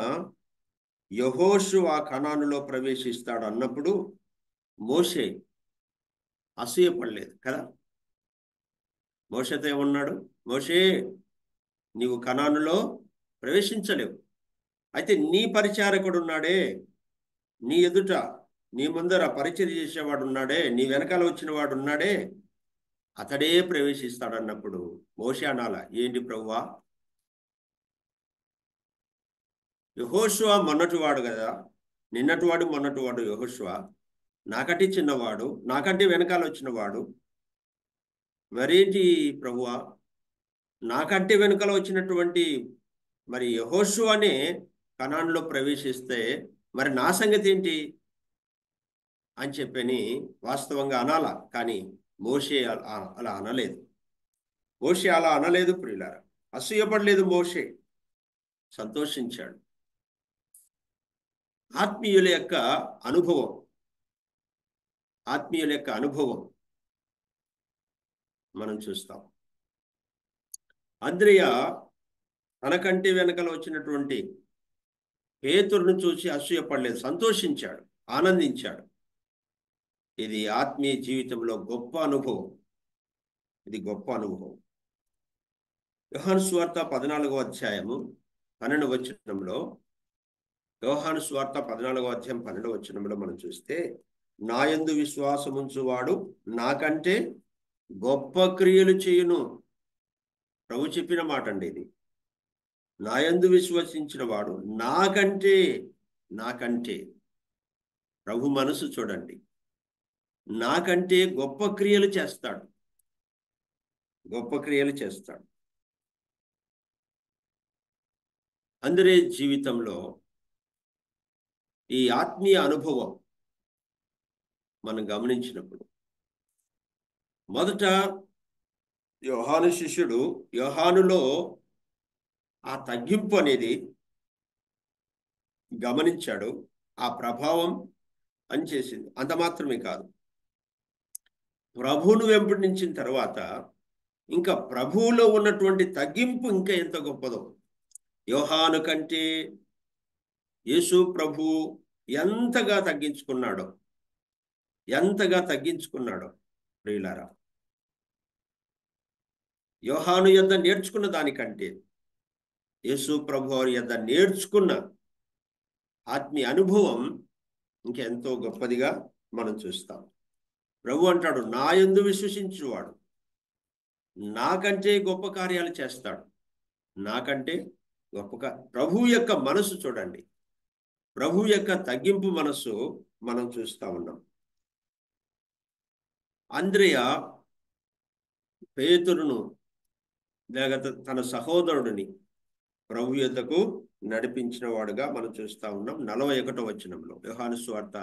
యెహోషువ కనానులో ప్రవేశిస్తాడు అన్నప్పుడు మోషే అసూయపడలేదు కదా. మోషేతో ఏమన్నాడు? మోషే నీవు కనానులో ప్రవేశించలేవు, అయితే నీ పరిచారకుడు ఉన్నాడే, నీ ఎదుట నీ ముందర పరిచయం చేసేవాడు ఉన్నాడే, నీ వెనకాల వచ్చిన వాడు ఉన్నాడే, అతడే ప్రవేశిస్తాడు అన్నప్పుడు మోషే అనాల, ఏంటి ప్రభువా, యెహోషువ మొన్నటివాడు కదా, నిన్నటివాడు మొన్నటివాడు యెహోషువ, నాకంటే చిన్నవాడు, నాకంటే వెనకాల వచ్చినవాడు, మరేంటి ప్రభువా, నాకంటే వెనుకల వచ్చినటువంటి మరి యెహోషువనే కనానులో ప్రవేశిస్తే మరి నా సంగతి ఏంటి అని చెప్పని వాస్తవంగా అనాల. కానీ మోషే అలా అనలేదు. మోషే అలా అనలేదు ప్రియులారా. అసూయపడలేదు మోషే, సంతోషించాడు. ఆత్మీయుల యొక్క అనుభవం, ఆత్మీయుల యొక్క అనుభవం మనం చూస్తాం. అంద్రెయ తనకంటే వెనకల వచ్చినటువంటి పేతురును చూసి అసూయపడలేదు, సంతోషించాడు, ఆనందించాడు. ఇది ఆత్మీయ జీవితంలో గొప్ప అనుభవం. ఇది గొప్ప అనుభవం. యోహాను సువార్త 14వ అధ్యాయము 12వ వచనంలో, యోహాను సువార్త 14వ అధ్యాయం 12వ వచనంలో మనం చూస్తే, నా యందు విశ్వాసముంచువాడు నాకంటే గొప్ప క్రియలు చేయును. ప్రభు చెప్పిన మాట అండి ఇది. నా యందు విశ్వసించిన వాడు నాకంటే ప్రభు మనసు చూడండి, నాకంటే గొప్ప క్రియలు చేస్తాడు, గొప్ప క్రియలు చేస్తాడు. అందరి జీవితంలో ఈ ఆత్మీయ అనుభవం మనం గమనించినప్పుడు, మొదట యోహాను శిష్యుడు యోహానులో ఆ తగ్గింపు అనేది గమనించాడు, ఆ ప్రభావం పనిచేసింది. అంత మాత్రమే కాదు, ప్రభువును వెంబడించిన తర్వాత ఇంకా ప్రభువులో ఉన్నటువంటి తగ్గింపు ఇంకా ఎంత గొప్పదో. యోహాను కంటే యేసు ప్రభు ఎంతగా తగ్గించుకున్నాడో ప్రియులారా. యోహాను యొద్ద నేర్చుకున్న దానికంటే యేసు ప్రభు వారి యొద్ద నేర్చుకున్న ఆత్మీయ అనుభవం ఇంకెంతో గొప్పదిగా మనం చూస్తాం. ప్రభు అంటాడు, నా యందు విశ్వసించువాడు నాకంటే గొప్ప కార్యాలు చేస్తాడు, నాకంటే గొప్ప. ప్రభు యొక్క మనసు చూడండి, ప్రభు యొక్క తగ్గింపు మనసు మనం చూస్తా ఉన్నాం. అంద్రెయ పేతురును లేకపోతే తన సహోదరుడిని ప్రభు యొద్దకు నడిపించిన వాడుగా మనం చూస్తా ఉన్నాం. 41వ వచనంలో, యోహాను సువార్త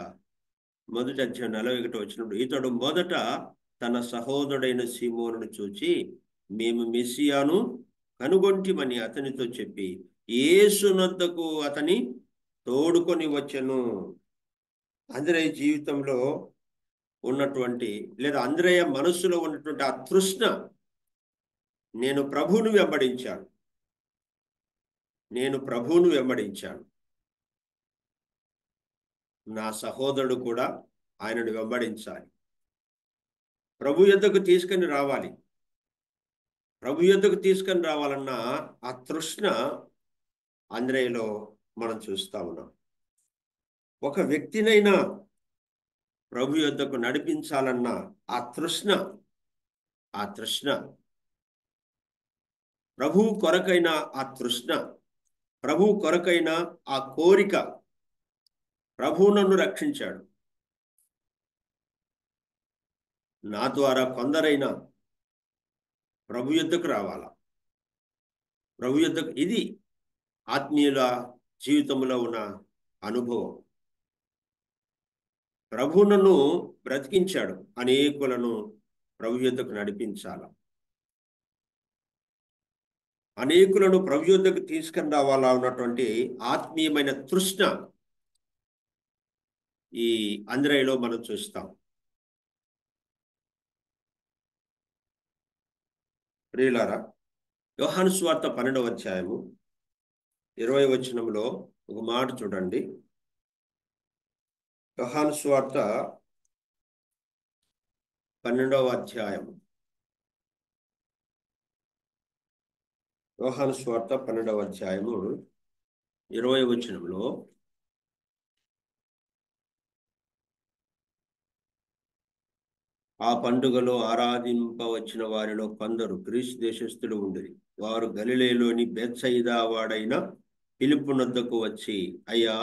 1వ అధ్యాయం 41వ వచనంలో, ఇతడు మొదట తన సహోదరుడైన సీమోనును చూచి మేము మెస్సియాను కనుగొంటిమని అతనితో చెప్పి యేసునొద్దకు అతని తోడుకొని వచ్చెను. అంద్రెయ జీవితంలో ఉన్నటువంటి లేదా అంద్రెయ మనస్సులో ఉన్నటువంటి ఆ తృష్ణ, నేను ప్రభువును వెంబడించాను, నా సహోదరుడు కూడా ఆయనను వెంబడించాలి, ప్రభు యొద్దకు తీసుకొని రావాలన్న ఆ తృష్ణ అంద్రెయలో మనం చూస్తా ఉన్నాం. ఒక వ్యక్తినైనా ప్రభు యొద్దకు నడిపించాలన్న ఆ తృష్ణ, ప్రభువు కొరకైన ఆ తృష్ణ, ప్రభువు కొరకైన ఆ కోరిక. ప్రభువు నన్ను రక్షించాడు, నా ద్వారా కొందరైనా ప్రభు యొద్దకు రావాలా, ప్రభు యొద్దకు. ఇది ఆత్మీయుల జీవితంలో ఉన్న అనుభవం. ప్రభువును బ్రతికించాడు, అనేకులను ప్రభు యొద్దకు నడిపించాల, అనేకులను ప్రభు యొద్దకు తీసుకుని రావాలా ఉన్నటువంటి ఆత్మీయమైన తృష్ణ ఈ అంద్రేయలో మనం చూస్తాం. ప్రియులారా, యోహాను సువార్త 12వ అధ్యాయము 20వ వచనంలో ఒక మాట చూడండి. యోహాను సువార్త 12వ అధ్యాయం, యోహాను సువార్త 12వ అధ్యాయము 20వ వచనంలో ఆ పండుగలో ఆరాధింపవచ్చిన వారిలో కొందరు గ్రీసు దేశస్థులు ఉండిరి. వారు గలిలయలోని బెత్సయిదా వాడైన ఫిలిప్పు నొద్దకు వచ్చి, అయ్యా,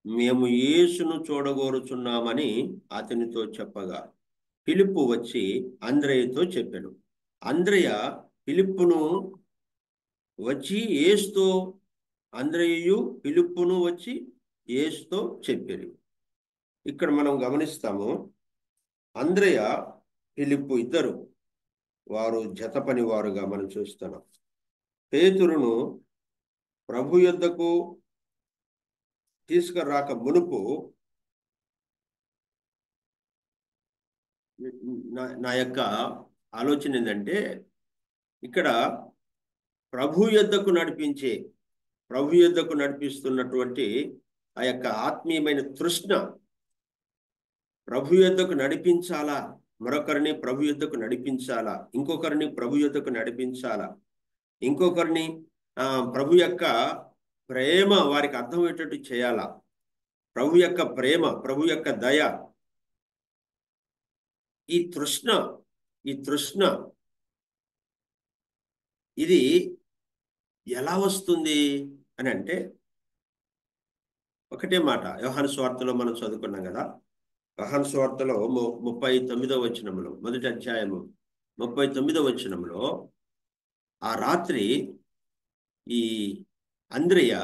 మేము యేసును చూడగోరుచున్నామని అతనితో చెప్పగా, ఫిలిప్పు వచ్చి అంద్రయ్యతో చెప్పాను. అంద్రయ్య ఫిలిప్పును వచ్చి యేసుతో, అంద్రయ్యు ఫిలిప్పును వచ్చి యేసుతో చెప్పారు. ఇక్కడ మనం గమనిస్తాము, అంద్రయ్య ఫిలిప్పు ఇద్దరు వారు జత పని వారుగా మనం చూస్తున్నాం. పేతురును ప్రభు యొద్దకు తీసుకురాక మునుపు నా యొక్క ఆలోచన ఏంటంటే, ఇక్కడ ప్రభు యొద్దకు నడిపిస్తున్నటువంటి ఆ యొక్క ఆత్మీయమైన తృష్ణ, ప్రభు యొద్దకు నడిపించాలా, మరొకరిని ప్రభు యొద్దకు నడిపించాలా, ఇంకొకరిని ప్రభు యొద్దకు నడిపించాలా, ఇంకొకరిని ప్రభు యొక్క ప్రేమ వారికి అర్థమయ్యేటట్టు చేయాలా, ప్రభు యొక్క ప్రేమ, ప్రభు యొక్క దయ, ఈ తృష్ణ ఇది ఎలా వస్తుంది అని అంటే, ఒకటే మాట యోహాను సువార్తలో మనం చదువుకున్నాం కదా. యోహాను సువార్తలో 39వ వచనంలో, మొదటి అధ్యాయము 39వ వచనంలో, ఆ రాత్రి ఈ అంద్రయ్య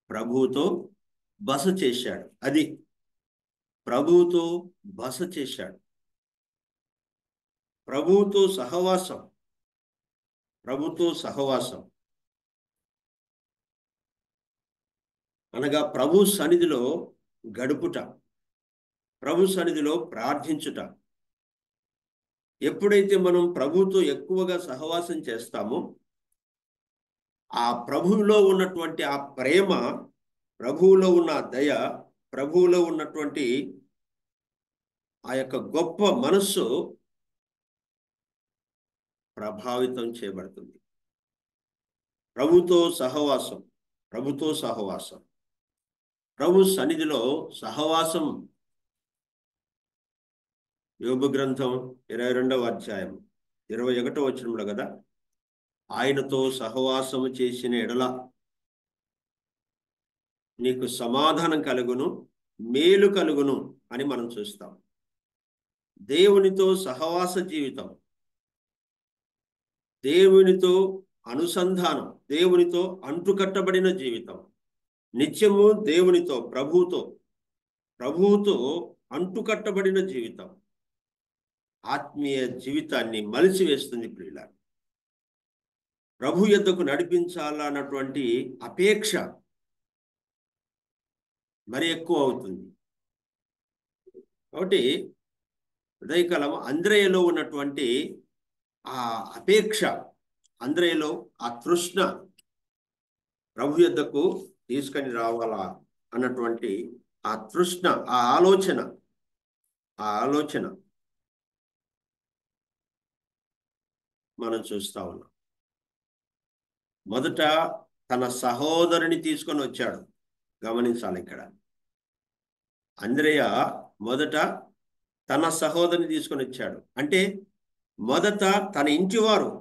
ప్రభువుతో బస చేశాడు. అది ప్రభువుతో బస చేశాడు, ప్రభువుతో సహవాసం అనగా ప్రభు సన్నిధిలో గడుపుట, ప్రభు సన్నిధిలో ప్రార్థించుట. ఎప్పుడైతే మనం ప్రభువుతో ఎక్కువగా సహవాసం చేస్తామో, ఆ ప్రభువులో ఉన్నటువంటి ఆ ప్రేమ, ప్రభువులో ఉన్న దయ, ప్రభువులో ఉన్నటువంటి ఆ యొక్క గొప్ప మనస్సు ప్రభావితం చేయబడుతుంది. ప్రభుతో సహవాసం, ప్రభు సన్నిధిలో సహవాసం. యోబు గ్రంథం 22వ అధ్యాయం 21వ వచనంలో కదా, ఆయనతో సహవాసము చేసిన ఎడల నీకు సమాధానం కలుగును, మేలు కలుగును అని మనం చూస్తాం. దేవునితో సహవాస జీవితం, దేవునితో అనుసంధానం, దేవునితో అంటుకట్టబడిన జీవితం, నిత్యము దేవునితో, ప్రభువుతో అంటుకట్టబడిన జీవితం ఆత్మీయ జీవితాన్ని మలిచివేస్తుంది. ప్రియులారా, ప్రభు యొద్దకు నడిపించాలన్నటువంటి అపేక్ష మరి ఎక్కువ అవుతుంది. కాబట్టి ఉదయకాలం అంద్రయ్యలో ఉన్నటువంటి ఆ అపేక్ష, అంద్రయ్యలో ఆ తృష్ణ, ప్రభు యొద్దకు తీసుకొని రావాలా అన్నటువంటి ఆ తృష్ణ, ఆ ఆలోచన మనం చూస్తా ఉన్నాం. మొదట తన సహోదరుని తీసుకొని వచ్చాడు. గమనించాలి, ఇక్కడ అంద్రయ్య మొదట తన సహోదరుని తీసుకొని వచ్చాడు. అంటే మొదట తన ఇంటివారు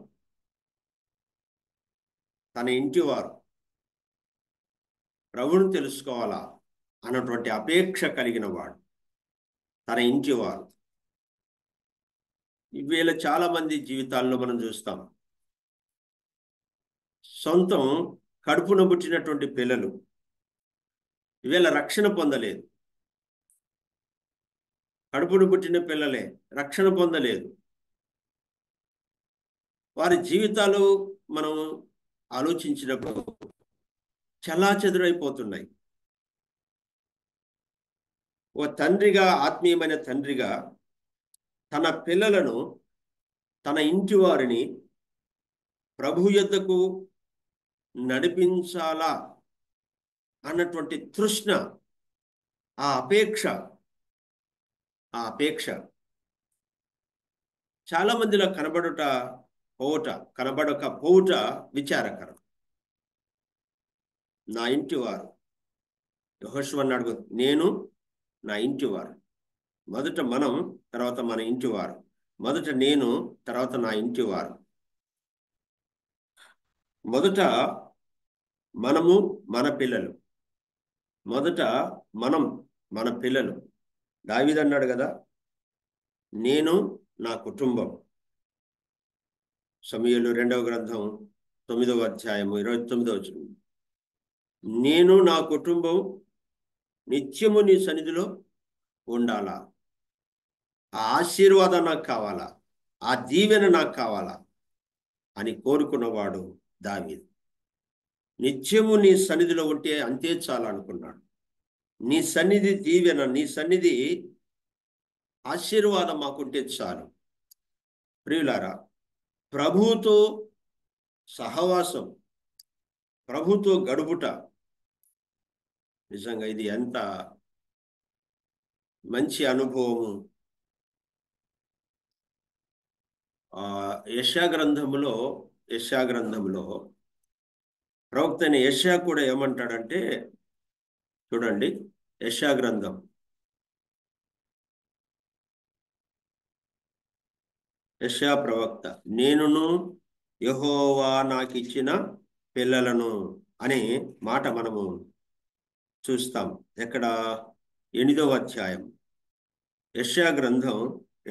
ప్రభువును తెలుసుకోవాలా అన్నటువంటి అపేక్ష కలిగిన వాడు, తన ఇంటివారు. ఈవేళ చాలా మంది జీవితాల్లో మనం చూస్తాం, సొంతం కడుపున పుట్టినటువంటి పిల్లలు ఈవేళ రక్షణ పొందలేదు. కడుపున పుట్టిన పిల్లలే రక్షణ పొందలేదు. వారి జీవితాలు మనం ఆలోచించినప్పుడు చెల్లాచెదురైపోతున్నాయి. ఓ తండ్రిగా, ఆత్మీయమైన తండ్రిగా తన పిల్లలను, తన ఇంటి వారిని ప్రభు యొద్దకు నడిపించాలా అన్నటువంటి తృష్ణ, ఆ అపేక్ష చాలా మందిలో కనబడకపోవుట విచారకరం. నా ఇంటి వారు, యెహోషువను అడుగు, నేను నా ఇంటి వారు. మొదట మనం, తర్వాత మన ఇంటి వారు. మొదట నేను, తర్వాత నా ఇంటి వారు. మొదట మనము, మన పిల్లలు. మొదట మనం, మన పిల్లలు. దావీదు అన్నాడు కదా, నేను నా కుటుంబం. సమూయేలు 2వ గ్రంథం 9వ అధ్యాయము 29వ వచనం. నేను నా కుటుంబం నిత్యము నీ సన్నిధిలో ఉండాలా. ఆ ఆశీర్వాదం నాకు కావాలా, ఆ దీవెన నాకు కావాలా అని కోరుకున్నవాడు దావీదు. నిత్యము నీ సన్నిధిలో ఉంటే అంతే చాలు అనుకున్నాడు. నీ సన్నిధి దీవెన, నీ సన్నిధి ఆశీర్వాదం మాకుంటే చాలు. ప్రియులారా, ప్రభువుతో సహవాసం, ప్రభుతో గడుపుట, నిజంగా ఇది ఎంత మంచి అనుభవము. యెషయా గ్రంథములో ప్రవక్త అయిన యెషయా కూడా ఏమంటాడంటే, చూడండి, యెషయా గ్రంథం యెషయా ప్రవక్త, నేనును యెహోవా నాకిచ్చిన పిల్లలను అనే మాట మనము చూస్తాం. ఎక్కడ? 8వ అధ్యాయం, యెషయా గ్రంథం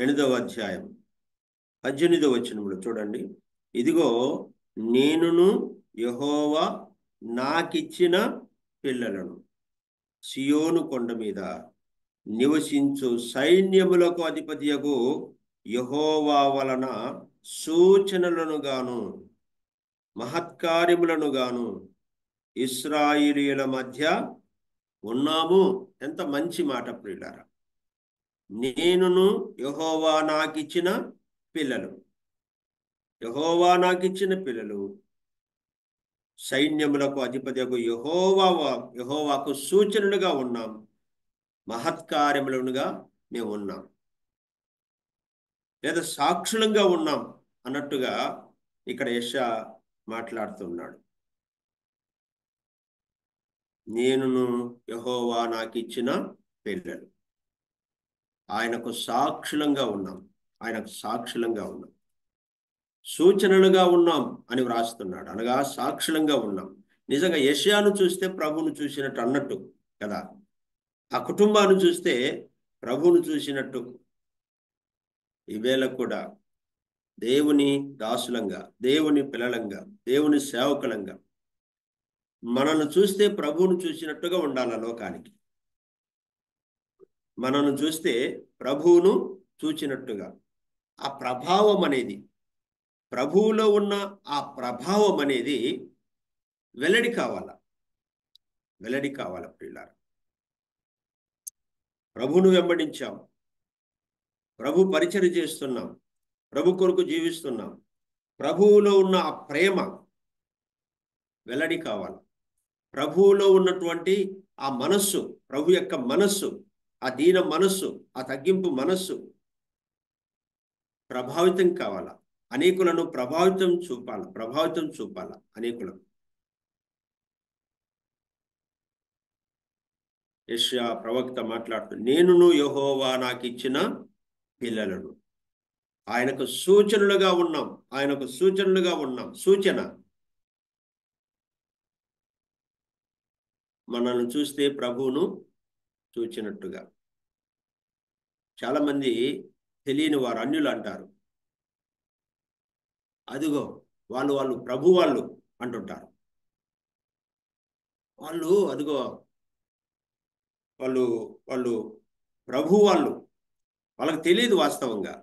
8వ అధ్యాయం 18వ వచనంలో చూడండి. ఇదిగో నేనును యెహోవా నాకిచ్చిన పిల్లలను సియోను కొండ మీద నివసించు సైన్యములకు అధిపతియగు యెహోవా వలన సూచనలను గాను మహత్కార్యములను గాను ఇశ్రాయేలీయుల మధ్య ఉన్నాము. ఎంత మంచి మాట ప్రియులారా. నేనును యెహోవా నాకిచ్చిన పిల్లలు, యెహోవా నాకిచ్చిన పిల్లలు, సైన్యములకు అధిపతియగు యెహోవాకు సూచనలుగా ఉన్నాం, మహత్కార్యములుగా మేము ఉన్నాం, లేదా సాక్షులంగా ఉన్నాం అన్నట్టుగా ఇక్కడ యెషయా మాట్లాడుతున్నాడు. నేనును యెహోవా నాకిచ్చిన పిల్లలు, ఆయనకు సాక్షులంగా ఉన్నాం, సూచనలుగా ఉన్నాం అని వ్రాస్తున్నాడు. అనగా సాక్షులంగా ఉన్నాం. నిజంగా యెషయాను చూస్తే ప్రభువును చూసినట్టు అన్నట్టు కదా, ఆ కుటుంబాన్ని చూస్తే ప్రభువును చూసినట్టు. ఈవేళ కూడా దేవుని దాసులంగా, దేవుని పిల్లలంగా, దేవుని సేవకులంగా మనల్ని చూస్తే ప్రభువును చూసినట్టుగా ఉండాలి. లోకానికి మనల్ని చూస్తే ప్రభువును చూచినట్టుగా ఆ ప్రభావం అనేది, ప్రభువులో ఉన్న ఆ ప్రభావం అనేది వెల్లడి కావాలా ప్రియులారా. ప్రభువును వెంబడించాం, ప్రభు పరిచర్య చేస్తున్నాం, ప్రభు కొరకు జీవిస్తున్నాం. ప్రభువులో ఉన్న ఆ ప్రేమ వెల్లడి కావాలి. ప్రభువులో ఉన్నటువంటి ఆ మనస్సు, ప్రభు యొక్క మనస్సు, ఆ దీన మనస్సు, ఆ తగ్గింపు మనస్సు ప్రభావితం కావాలా. అనేకులను ప్రభావితం చూపాల అనేకులను. యెషయా ప్రవక్త మాట్లాడుతూ, నేనును యెహోవా నాకిచ్చిన పిల్లలను, ఆయనకు సూచనలుగా ఉన్నాం. సూచన మనల్ని చూస్తే ప్రభువును చూచినట్టుగా. చాలా మంది తెలియని వారు అన్యులు అంటారు, అదిగో వాళ్ళు ప్రభు వాళ్ళు అంటుంటారు. వాళ్ళు అదిగో వాళ్ళు వాళ్ళు వాళ్ళకి తెలియదు వాస్తవంగా.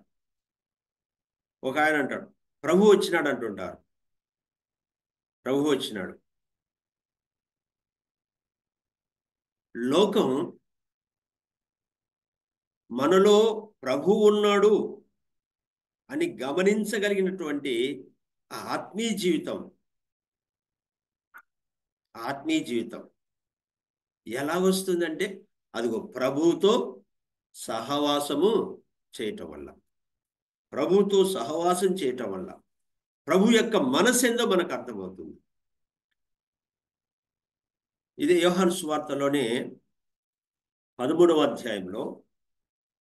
ఒక ఆయన అంటాడు ప్రభు వచ్చినాడు అంటుంటారు. ప్రభు వచ్చినాడు. లోకం మనలో ప్రభు ఉన్నాడు అని గమనించగలిగినటువంటి ఆత్మీయ జీవితం ఎలా వస్తుందంటే అదిగో ప్రభువుతో సహవాసము చేయటం వల్ల, ప్రభువుతో సహవాసం చేయటం వల్ల ప్రభు యొక్క మనసు ఏందో మనకు అర్థమవుతుంది. ఇది యోహాను సువార్తలోనే 13వ అధ్యాయంలో,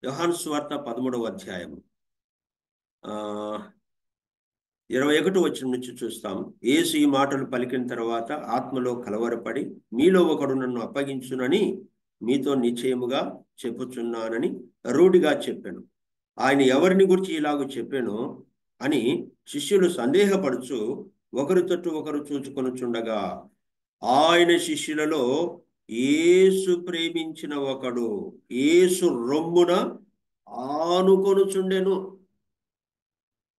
యోహాను సువార్త 13వ అధ్యాయం 21వ వచనం నుంచి చూస్తాం. యేసు ఈ మాటలు పలికిన తర్వాత ఆత్మలో కలవరపడి, మీలో ఒకడు నన్ను అప్పగించునని మీతో నిశ్చయముగా చెప్పుచున్నానని రూఢిగా చెప్పాను. ఆయన ఎవరిని గురించి ఇలాగూ చెప్పాను అని శిష్యులు సందేహపడుచు ఒకరి తట్టు ఒకరు చూచుకొనుచుండగా, ఆయన శిష్యులలో యేసు ప్రేమించిన ఒకడు యేసు రొమ్మున ఆనుకొనుచుండెను.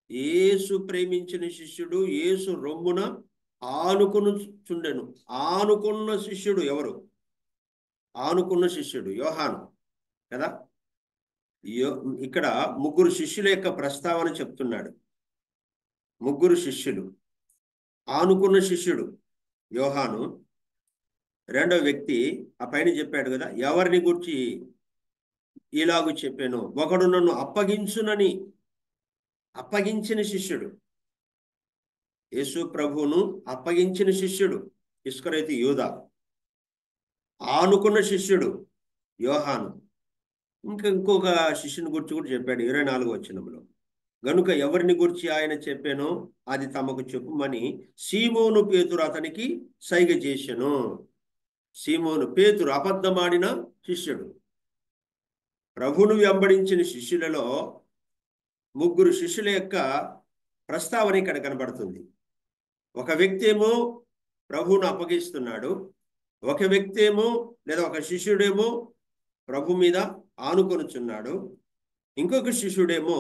యేసు ప్రేమించిన శిష్యుడు యేసు రొమ్మున ఆనుకొనుచుండెను. ఆనుకున్న శిష్యుడు ఎవరు? ఆనుకున్న శిష్యుడు యోహాను కదా. ఇక్కడ ముగ్గురు శిష్యుల యొక్క ప్రస్తావన చెప్తున్నాడు. ముగ్గురు శిష్యులు. ఆనుకున్న శిష్యుడు యోహాను. రెండో వ్యక్తి ఆ పైన చెప్పాడు కదా, ఎవరిని గురించి ఇలాగూ చెప్పాను, ఒకడు నన్ను అప్పగించిన శిష్యుడు, యేసు ప్రభువును అప్పగించిన శిష్యుడు ఇస్కరియోతు యూదా. ఆనుకున్న శిష్యుడు యోహాను. ఇంకొక శిష్యుని గురించి కూడా చెప్పాడు 24వ వచనంలో. గనుక ఎవరిని గురించి ఆయన చెప్పానో అది తమకు చెప్పుమని సీమోను పేతురు అతనికి సైగ చేసెను. సీమోను పేతురు అబద్ధమాడిన శిష్యుడు. ప్రభువును వెంబడించిన శిష్యులలో ముగ్గురు శిష్యుల యొక్క ప్రస్తావన ఇక్కడ కనబడుతుంది. ఒక వ్యక్తి ఏమో ప్రభువును అప్పగిస్తున్నాడు, ఒక వ్యక్తి ఏమో లేదా ఒక శిష్యుడేమో ప్రభు మీద ఆనుకొనుచున్నాడు, ఇంకొక శిష్యుడేమో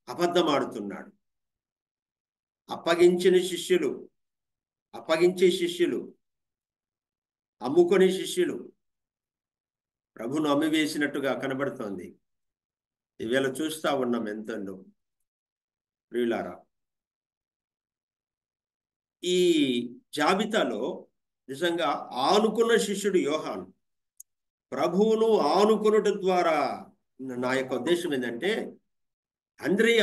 అబద్ధమాడుతున్నాడు. అప్పగించే శిష్యులు, అమ్ముకొని శిష్యులు ప్రభును అమ్మివేసినట్టుగా కనబడుతోంది. ఇవేళ చూస్తా ఉన్నాం ఎంతో ప్రియులారా. ఈ జాబితాలో నిజంగా ఆనుకున్న శిష్యుడు యోహాను. ప్రభువును ఆనుకునుట ద్వారా నా యొక్క ఉద్దేశం ఏంటంటే, అంద్రియ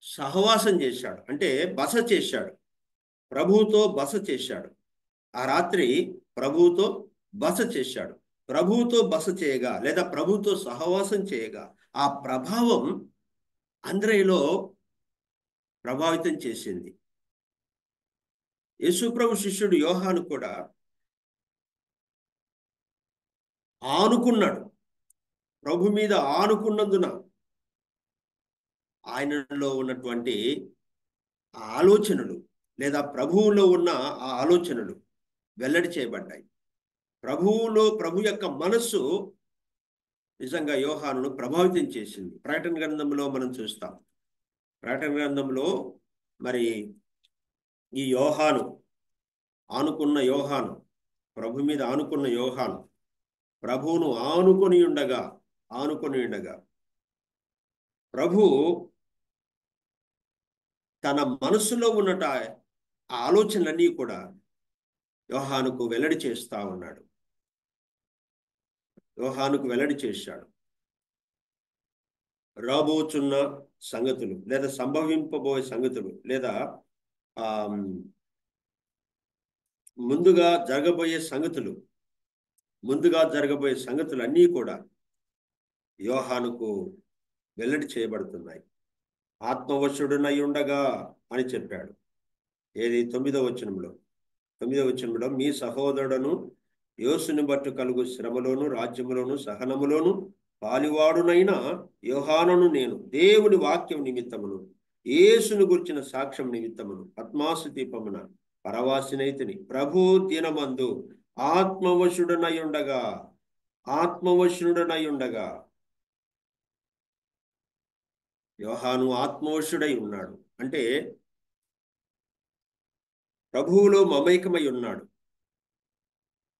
సహవాసం చేశాడు, అంటే బస చేశాడు, ప్రభువుతో బస చేశాడు. ఆ రాత్రి ప్రభువుతో బస చేశాడు. ప్రభువుతో బస చేయగా లేదా ప్రభువుతో సహవాసం చేయగా ఆ ప్రభావం అంద్రియలో ప్రభావితం చేసింది. యేసు ప్రభు శిష్యుడు యోహాను కూడా ఆనుకున్నాడు. ప్రభు మీద ఆనుకున్నందున ఆయనలో ఉన్నటువంటి ఆలోచనలు లేదా ప్రభువులో ఉన్న ఆ ఆలోచనలు వెల్లడి చేయబడ్డాయి. ప్రభు యొక్క మనస్సు నిజంగా యోహానును ప్రభావితం చేసింది. ప్రకటన గ్రంథంలో మనం చూస్తాం. ప్రకటన గ్రంథంలో మరి ఈ యోహాను, ఆనుకున్న యోహాను, ప్రభు మీద ఆనుకున్న యోహాను ప్రభువును ఆనుకొని ఉండగా ప్రభు తన మనసులో ఉన్నట ఆ ఆలోచనలన్నీ కూడా యోహానుకు వెల్లడి చేస్తా ఉన్నాడు. యోహానుకు వెల్లడి చేశాడు. రాబోచున్న సంగతులు లేదా సంభవింపబోయే సంగతులు లేదా ముందుగా జరగబోయే సంగతులు అన్నీ కూడా యోహానుకు వెల్లడి చేయబడుతున్నాయి. ఆత్మవశుడునై ఉండగా అని చెప్పాడు. ఏది 9వ వచనంలో మీ సహోదరుడును యేసుని బట్టు కలుగు శ్రమలోను రాజ్యములోను సహనములోను పాలివాడునైన యోహానును నేను దేవుని వాక్యం నిమిత్తమును యేసును గుర్చిన సాక్ష్యం నిమిత్తమును పద్మాసు దీపమున పరవాసినైతిని ప్రభు దినమందు ఆత్మవశుడనై ఉండగా యోహాను ఆత్మవశుడై ఉన్నాడు. అంటే ప్రభువులో మమేకమై ఉన్నాడు,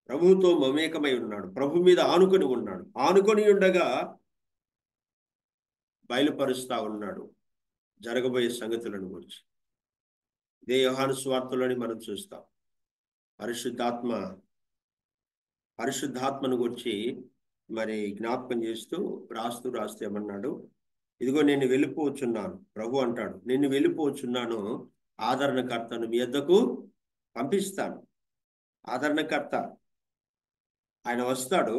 ప్రభువుతో మమేకమై ఉన్నాడు, ప్రభు మీద ఆనుకొని ఉన్నాడు. ఆనుకొని ఉండగా బయలుపరుస్తా ఉన్నాడు జరగబోయే సంగతులను గురించి. ఇదే యోహాను సువార్తలోని మనం చూస్తాం. పరిశుద్ధాత్మను గురించి మరి జ్ఞాపకం చేస్తూ రాస్తూ ఏమన్నాడు, ఇదిగో నేను వెళ్ళిపోవచ్చున్నాను. ప్రభు అంటాడు, నేను వెళ్ళిపోవచ్చున్నాను, ఆదరణకర్తను మీ యొద్దకు పంపిస్తాను. ఆదరణకర్త ఆయన వస్తాడు.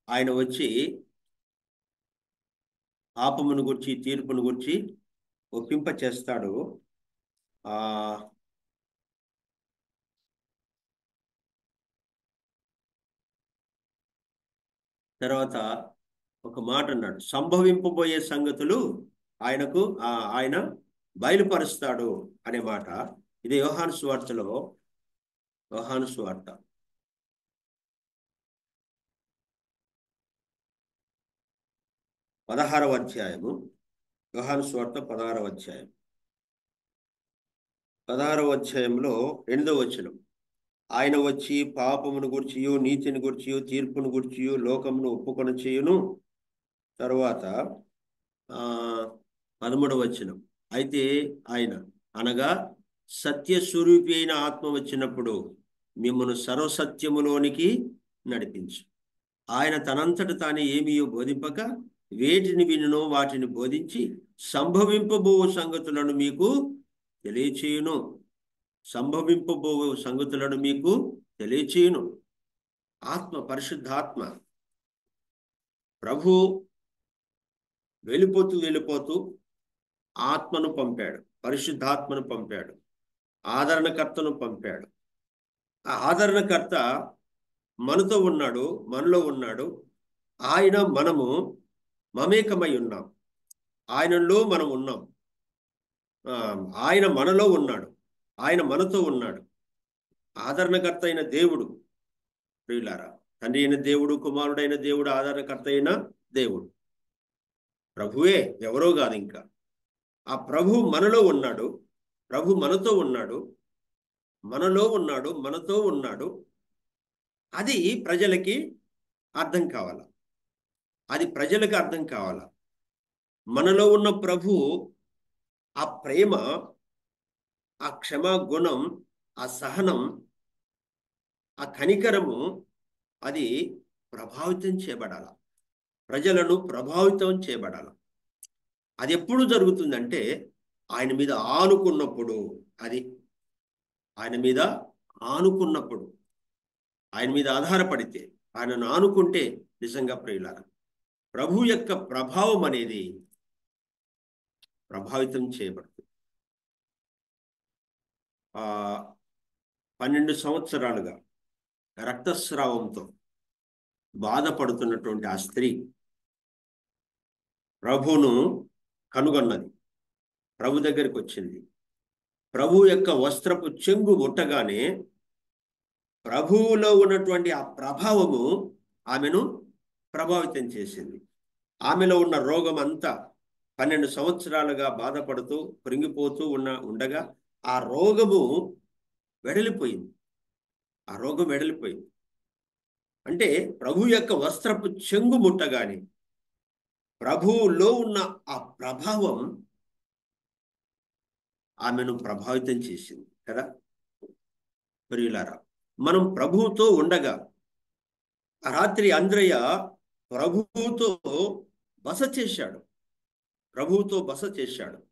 ఆయన వచ్చి పాపమును గురించి, తీర్పును గురించి ఒప్పింప చేస్తాడు. తర్వాత ఒక మాట అన్నాడు, సంభవింపబోయే సంగతులు ఆయన బయలుపరుస్తాడు అనే మాట. ఇది యోహాను సువార్తలో, యోహాను సువార్త 16వ అధ్యాయము, యోహాను సువార్త 16వ అధ్యాయం 16వ అధ్యాయంలో 8వ వచనం, ఆయన వచ్చి పాపమును గుర్చియు, నీతిని గుర్చియు, తీర్పును గుర్చియు లోకమును ఒప్పుకొని చేయును. తరువాత 13వ వచనం, అయితే ఆయన అనగా సత్యస్వరూపి అయిన ఆత్మ వచ్చినప్పుడు మిమ్మల్ని సర్వసత్యములోనికి నడిపించు. ఆయన తనంతట తాను ఏమీ బోధింపక వేటిని వినునో వాటిని బోధించి సంభవింపబో సంగతులను మీకు తెలియచేయును. ఆత్మ, పరిశుద్ధాత్మ ప్రభు వెళ్ళిపోతూ ఆత్మను పంపాడు, పరిశుద్ధాత్మను పంపాడు, ఆదరణకర్తను పంపాడు. ఆ ఆదరణకర్త మనతో ఉన్నాడు, మనలో ఉన్నాడు. మనము మమేకమై ఉన్నాం, ఆయనలో మనం ఉన్నాం. ఆయన మనలో ఉన్నాడు, ఆయన మనతో ఉన్నాడు. ఆదరణకర్త అయిన దేవుడు, ప్రియులారా, తండ్రి అయిన దేవుడు, కుమారుడైన దేవుడు, ఆదరణకర్త అయిన దేవుడు ప్రభువే, ఎవరో కాదు. ఇంకా ఆ ప్రభు మనలో ఉన్నాడు, ప్రభు మనతో ఉన్నాడు, మనతో ఉన్నాడు. అది ప్రజలకి అర్థం కావాల, మనలో ఉన్న ప్రభు ఆ ప్రేమ, ఆ క్షమా గుణం, ఆ సహనం, ఆ కనికరము అది ప్రభావితం చేయబడాల, ప్రజలను ప్రభావితం చేయబడాల. అది ఎప్పుడు జరుగుతుందంటే ఆయన మీద ఆనుకున్నప్పుడు. ఆయన మీద ఆధారపడితే, ఆయనను ఆనుకుంటే నిజంగా ప్రియులారా ప్రభు యొక్క ప్రభావం అనేది ప్రభావితం చేయబడుతుంది. 12 సంవత్సరాలుగా రక్తస్రావంతో బాధపడుతున్నటువంటి ఆ స్త్రీ ప్రభువును కనుగొన్నది, ప్రభు దగ్గరికి వచ్చింది. ప్రభు యొక్క వస్త్రపు చెంగు ముట్టగానే ప్రభువులో ఉన్నటువంటి ఆ ప్రభావము ఆమెను ప్రభావితం చేసింది. ఆమెలో ఉన్న రోగం అంతా 12 సంవత్సరాలుగా బాధపడుతూ కృంగిపోతూ ఉండగా ఆ రోగము వెడలిపోయింది. అంటే ప్రభు యొక్క వస్త్రపు చెంగు ముట్టగానే ప్రభువులో ఉన్న ఆ ప్రభావం ఆమెను ప్రభావితం చేసింది కదా. ప్రియులారా, మనం ప్రభువుతో ఉండగా, రాత్రి అంద్రయ్య ప్రభువుతో బస చేశాడు,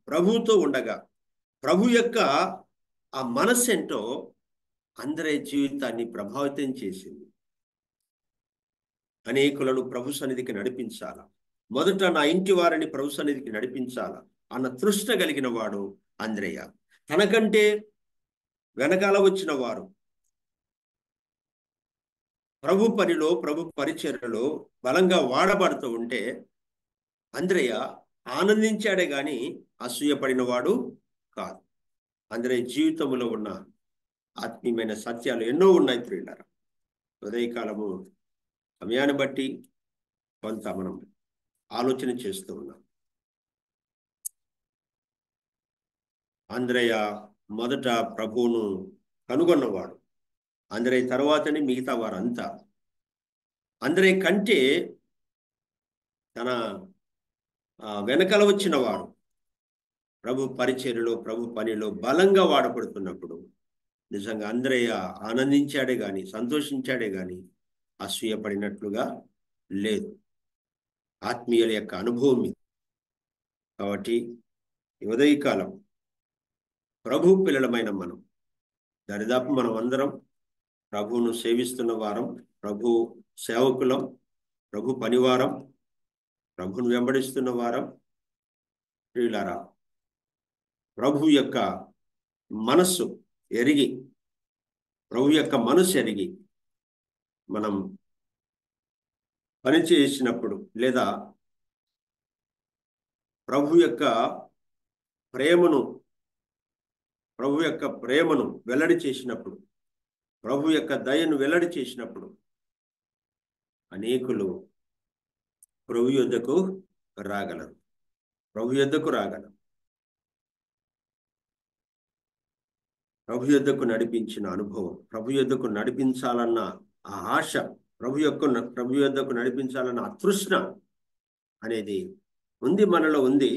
ప్రభువుతో ఉండగా ప్రభు యొక్క ఆ మనస్సేంటో అంద్రయ్య జీవితాన్ని ప్రభావితం చేసింది. అనేకులను ప్రభు సన్నిధికి నడిపించాలా, మొదట నా ఇంటి వారిని ప్రభు సన్నిధికి నడిపించాలా అన్న తృష్ణ కలిగిన వాడు అంద్రయ్య. తనకంటే వెనకాల వచ్చిన వారు ప్రభు పనిలో, ప్రభు పరిచర్యలో బలంగా వాడబడుతూ ఉంటే అంద్రయ్య ఆనందించాడే గాని అసూయపడిన వాడు కాదు. అంద్రయ్య జీవితంలో ఉన్న ఆత్మీయమైన సత్యాలు ఎన్నో ఉన్నాయి ప్రియులారా. ఉదయకాలము సమయాన్ని బట్టి కొంత మనం ఆలోచన చేస్తూ ఉన్నాం. అంద్రయ్య మొదట ప్రభువును కనుగొన్నవాడు. అంద్రయ్య తర్వాతనే మిగతా వారంతా. అంద్రయ్య కంటే తన వెనకల వచ్చిన వాడు ప్రభు పరిచర్యలో, ప్రభు పనిలో బలంగా వాడబడుతున్నప్పుడు నిజంగా అంద్రయ్య ఆనందించాడే గాని, సంతోషించాడే గాని అసూయపడినట్లుగా లేదు. ఆత్మీయుల యొక్క అనుభవం ఇది. కాబట్టి ఉదయకాలం ప్రభు పిల్లలమైన మనం, దరిదాపు మనం అందరం ప్రభువును సేవిస్తున్న వారం, ప్రభు సేవకులం, ప్రభు పనివారం, ప్రభువును వెంబడిస్తున్న వారం. ప్రియులారా, ప్రభు యొక్క మనస్సు ఎరిగి, ప్రభు యొక్క మనస్సు ఎరిగి మనం పని చేసినప్పుడు, లేదా ప్రభు యొక్క ప్రేమను వెల్లడి చేసినప్పుడు, ప్రభు యొక్క దయను వెల్లడి చేసినప్పుడు అనేకులు ప్రభు యొద్దకు రాగలరు. ప్రభు యొద్దకు రాగలరు. ప్రభు యొద్దకు నడిపించిన అనుభవం, ప్రభు యొద్దకు నడిపించాలన్న ఆ ఆశ, ప్రభు యొద్దకు నడిపించాలన్న అతృష్ణ అనేది ఉంది, మనలో ఉంది.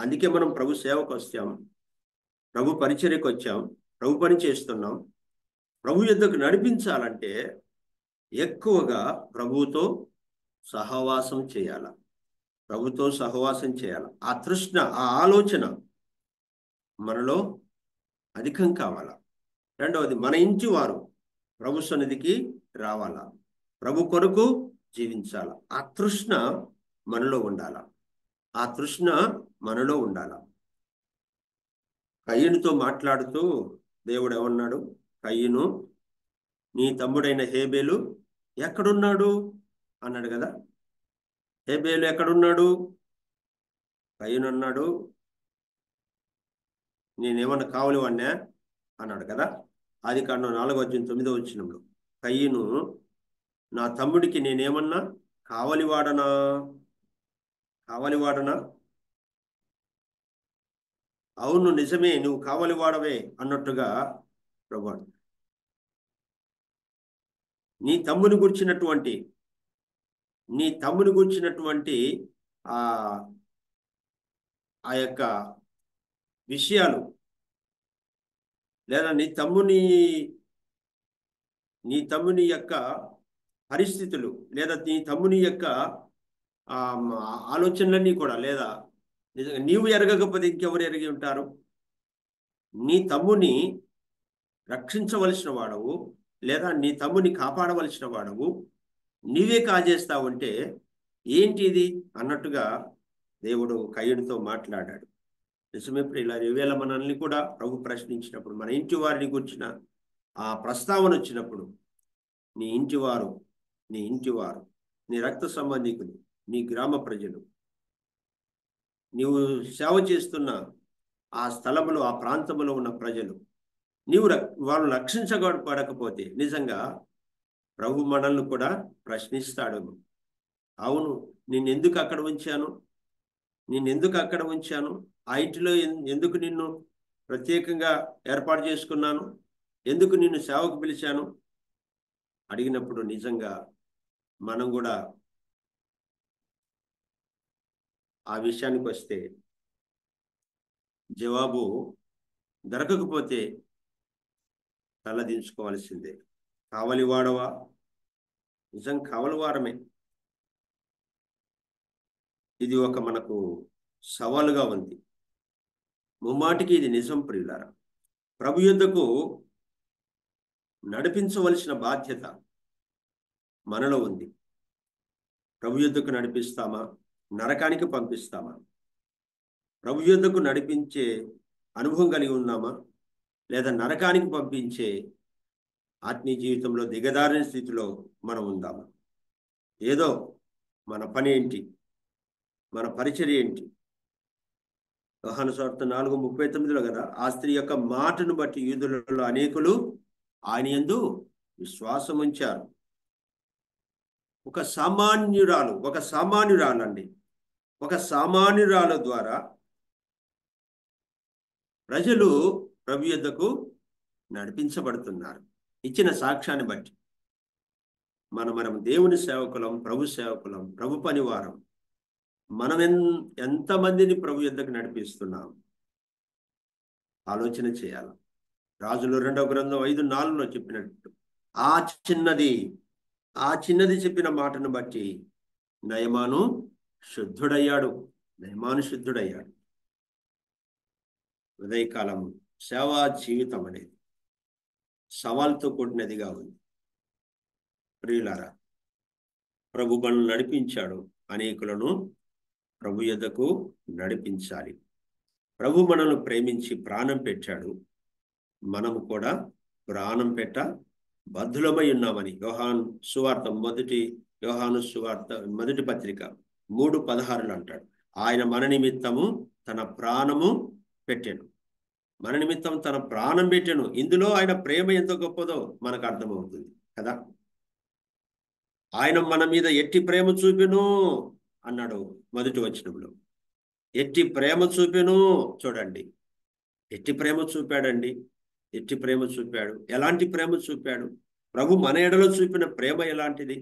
అందుకే మనం ప్రభు సేవకు వచ్చాం, ప్రభు పరిచర్యకు వచ్చాం, ప్రభు పని చేస్తున్నాం. ప్రభు యొద్దకు నడిపించాలంటే ఎక్కువగా ప్రభువుతో సహవాసం చేయాల, ప్రభుతో సహవాసం చేయాలి. ఆ తృష్ణ, ఆ ఆలోచన మనలో అధికం కావాలా. రెండవది, మన ఇంటి వారు ప్రభు సన్నిధికి రావాలా, ప్రభు కొరకు జీవించాల. ఆ తృష్ణ మనలో ఉండాల, ఆ తృష్ణ మనలో ఉండాల. కయ్యనుతో మాట్లాడుతూ దేవుడు ఏమన్నాడు? కయ్యను, నీ తమ్ముడైన హేబేలు ఎక్కడున్నాడు అన్నాడు కదా. హేబేలు ఎక్కడున్నాడు? కయ్యను అన్నాడు, నేనేమన్నా కావాలి వాడినా అన్నాడు కదా. ఆదికాండం 4:9 కయ్యను, నా తమ్ముడికి నేనేమన్నా కావలివాడనా? అవును, నిజమే, నువ్వు కావలివాడవే అన్నట్టుగా ప్రభు నీ తమ్ముని గుర్చినటువంటి ఆ యొక్క విషయాలు, లేదా నీ తమ్ముని యొక్క పరిస్థితులు, లేదా నీ తమ్ముని యొక్క ఆలోచనలన్నీ కూడా, లేదా నిజంగా నీవు ఎరగకపోతే ఇంకెవరు ఎరిగి ఉంటారు? నీ తమ్ముని రక్షించవలసిన వాడవు, లేదా నీ తమ్ముని కాపాడవలసిన వాడవు, నీవే కాజేస్తావంటే ఏంటి ఇది అన్నట్టుగా దేవుడు కయ్యనుతో మాట్లాడాడు. నిజమే ప్రియులారా, ఈవేళ మనల్ని కూడా ప్రభు ప్రశ్నించినప్పుడు, మన ఇంటి వారిని గురించిన ఆ ప్రస్తావన వచ్చినప్పుడు, నీ ఇంటివారు, నీ రక్త సంబంధికులు, నీ గ్రామ ప్రజలు, నీవు సేవ చేస్తున్న ఆ స్థలములో, ఆ ప్రాంతంలో ఉన్న ప్రజలు, వాళ్ళు రక్షించబడకపోతే నిజంగా ప్రభు మనల్ని కూడా ప్రశ్నిస్తాడు. అవును, నిన్నెందుకు అక్కడ ఉంచాను? ఆ ఇంటిలో ఎందుకు నిన్ను ప్రత్యేకంగా ఏర్పాటు చేసుకున్నాను? ఎందుకు నిన్ను సేవకు పిలిచాను అడిగినప్పుడు నిజంగా మనం కూడా ఆ విషయానికి వస్తే జవాబు దొరకకపోతే తలదించుకోవాల్సిందే. కావలివాడవా? నిజం కావలివారమే. ఇది ఒక మనకు సవాలుగా ఉంది. ముమ్మాటికి ఇది నిజం ప్రియులారా. ప్రభు యొద్దకు నడిపించవలసిన బాధ్యత మనలో ఉంది. ప్రభు యొద్దకు నడిపిస్తామా? నరకానికి పంపిస్తామా? ప్రభు యొద్దకు నడిపించే అనుభవం కలిగి ఉన్నామా? లేదా నరకానికి పంపించే ఆత్మీయ జీవితంలో దిగదారిన స్థితిలో మనం ఉందామా? ఏదో మన పని ఏంటి, మన పరిచర్య ఏంటి? యోహాను సువార్త 4:39 కదా, ఆ స్త్రీ యొక్క మాటను బట్టి యూదులలో అనేకులు ఆయన యందు విశ్వాసం ఉంచారు. ఒక సామాన్యురాల ద్వారా ప్రజలు ప్రభు యొద్దకు నడిపించబడుతున్నారు. ఇచ్చిన సాక్ష్యాన్ని బట్టి మనం దేవుని సేవకులం, ప్రభు సేవకులం, ప్రభు పనివారం. మనం ఎంతమందిని ప్రభు యొద్దకు నడిపిస్తున్నాం ఆలోచన చేయాలి. రాజులు 2వ గ్రంథం 5:4 చెప్పినట్టు ఆ చిన్నది చెప్పిన మాటను బట్టి నయమాను శుద్ధుడయ్యాడు. ఉదయకాలం సేవా జీవితం అనేది సవాల్తో కూడినదిగా ఉంది. ప్రియులారా, ప్రభు మనల్ని నడిపించాడు, అనేకులను ప్రభు యొద్దకు నడిపించాలి. ప్రభు మనల్ని ప్రేమించి ప్రాణం పెట్టాడు, మనము కూడా ప్రాణం పెట్ట బద్ధులమై ఉన్నామని యోహాను సువార్త మొదటి పత్రిక 3:16 అంటాడు. ఆయన మన నిమిత్తము తన ప్రాణము పెట్టాను. ఇందులో ఆయన ప్రేమ ఎంత గొప్పదో మనకు అర్థమవుతుంది కదా. ఆయన మన మీద ఎట్టి ప్రేమ చూపెను అన్నాడు మొదటి వచనంలో. ఎట్టి ప్రేమ చూపెను. చూడండి, ఎట్టి ప్రేమ చూపాడండి. ఎలాంటి ప్రేమ చూపాడు? ప్రభు మన ఎడలో చూపిన ప్రేమ ఎలాంటిది?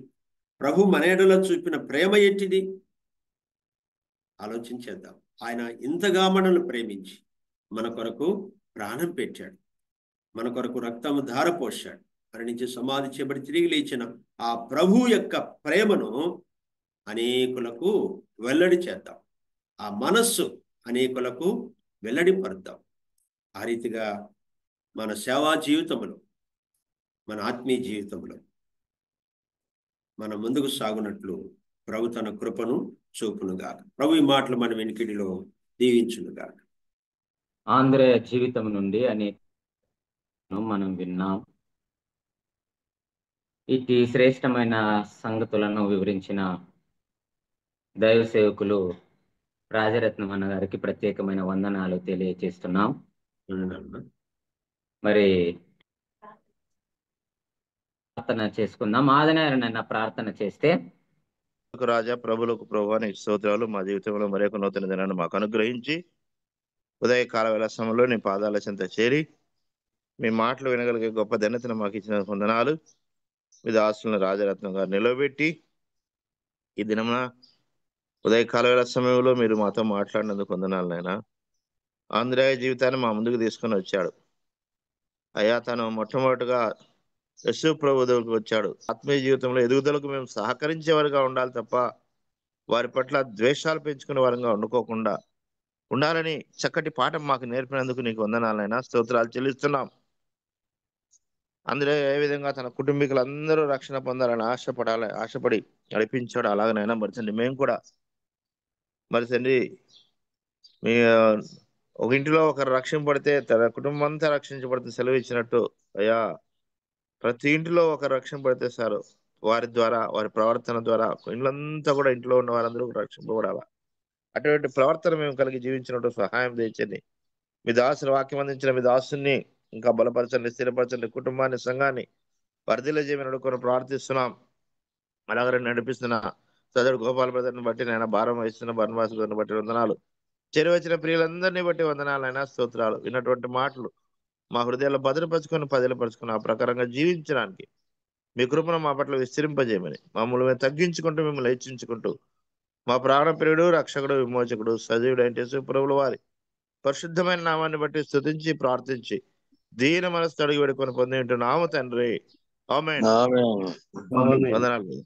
ప్రభు మన ఎడలో చూపిన ప్రేమ ఏంటిది? ఆలోచించేద్దాం. ఆయన ఇంతగా మనల్ని ప్రేమించి మన కొరకు ప్రాణం పెట్టాడు, మన కొరకు రక్తము ధారపోశాడు. మరణించి సమాధి చేయబడి తిరిగి లేచిన ఆ ప్రభు యొక్క ప్రేమను అనేకులకు వెల్లడి చేద్దాం. ఆ మనస్సు అనేకులకు వెల్లడిపరుద్దాం. ఆ రీతిగా మన సేవా జీవితంలో, మన ఆత్మీయ జీవితంలో మనం ముందుకు సాగునట్లు ప్రభు తన కృపను చూపునుగాక. ప్రభు ఈ మాటలు మన వెనుకిడిలో దీవించునుగాక. ఆంధ్రేయ జీవితం నుండి అనేక మనం విన్నాం. ఇటు శ్రేష్టమైన సంగతులను వివరించిన దైవ సేవకులు రాజరత్నం అన్న గారికి ప్రత్యేకమైన వందనాలు తెలియజేస్తున్నాం. మరి ప్రార్థన చేసుకుందాం. ఆదినారాయణ ప్రార్థన చేస్తే. రాజా, ప్రభులకు ప్రభు నీకు స్తోత్రాలు. మా జీవితంలో మరొక నూతన దినాన్ని మాకు అనుగ్రహించి ఉదయకాల వేళ సమయంలో నీ పాదాల చెంత చేరి మీ మాటలు వినగలిగే గొప్ప ధన్యతను మాకు ఇచ్చిన వందనాలు. మీ దాసులను రాజరత్నం గారు నిలబెట్టి ఈ దినమున ఉదయకాల వేళ సమయంలో మీరు మాతో మాట్లాడినందుకు వందనాలు నాయనా. ఆంధ్రేయ జీవితాన్ని మా ముందుకు తీసుకొని వచ్చాడు అయ్యా. తను మొట్టమొదటిగా యశు ప్రభు దగ్గరకు వచ్చాడు. ఆత్మీయ జీవితంలో ఎదుగుదలకు మేము సహకరించేవారుగా ఉండాలి తప్ప వారి పట్ల ద్వేషాలు పెంచుకునే వారంగా వండుకోకుండా ఉండాలని చక్కటి పాఠం మాకు నేర్పినందుకు నీకు వందనాలైనా స్తోత్రాలు చెల్లిస్తున్నాం. అందులో ఏ విధంగా తన కుటుంబీకులందరూ రక్షణ పొందాలని ఆశపడి నడిపించాడు. అలాగనైనా మరి తండ్రి మేము కూడా మరి తండ్రి మీ ఒక ఇంటిలో ఒకరు రక్షింపడితే తన కుటుంబం అంతా రక్షించబడితే సెలవు ఇచ్చినట్టు అయ్యా, ప్రతి ఇంటిలో ఒకరు రక్షింపడితే సారు వారి ద్వారా, వారి ప్రవర్తన ద్వారా ఇళ్ళంతా కూడా ఇంట్లో ఉన్న వారందరూ రక్షింపబడాలా. అటువంటి ప్రవర్తన మేము కలిగి జీవించినట్టు సహాయం తెచ్చండి. మీ దాసుని వాక్యం అందించిన మీ దాసుని ఇంకా బలపరచండి, స్థిరపరచండి. కుటుంబాన్ని, సంఘాన్ని వర్ధిల్ల చేయమని అడుగుకొని ప్రార్థిస్తున్నాం. అలాగే నడిపిస్తున్న సదరు గోపాల బ్రదర్ని బట్టి నేను భారం వహిస్తున్న బర్ణవాసు గారిని బట్టి వందనాలు. చేరువచ్చిన ప్రియులందరినీ బట్టి వందనాలైనా స్తోత్రాలు. విన్నటువంటి మాటలు మా హృదయాల్లో భద్రపరుచుకొని పదిలపరుచుకొని ఆ ప్రకారంగా జీవించడానికి మీ కృపను మా పట్ల విస్తరింపజేయమని మమ్మల్ని మేము తగ్గించుకుంటూ మిమ్మల్ని హెచ్చించుకుంటూ మా ప్రాణప్రియుడు, రక్షకుడు, విమోచకుడు, సజీవుడైన యేసు ప్రభువుల వారి పరిశుద్ధమైన నామాన్ని బట్టి స్తుతించి ప్రార్థించి దీన మనసు అడిగి వేడుకొని పొంది ఉంటున్నాము తండ్రి. ఆమేన్. వందనాలు.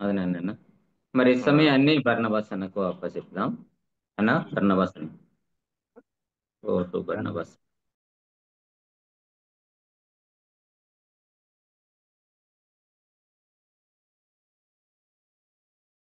అదనన్నా మరి సమయాన్ని బర్నబాస్ అన్నకు అప్పచెప్దాం. అన్న బర్నబాస్ అన్న. ఓ టు బర్నబాస్.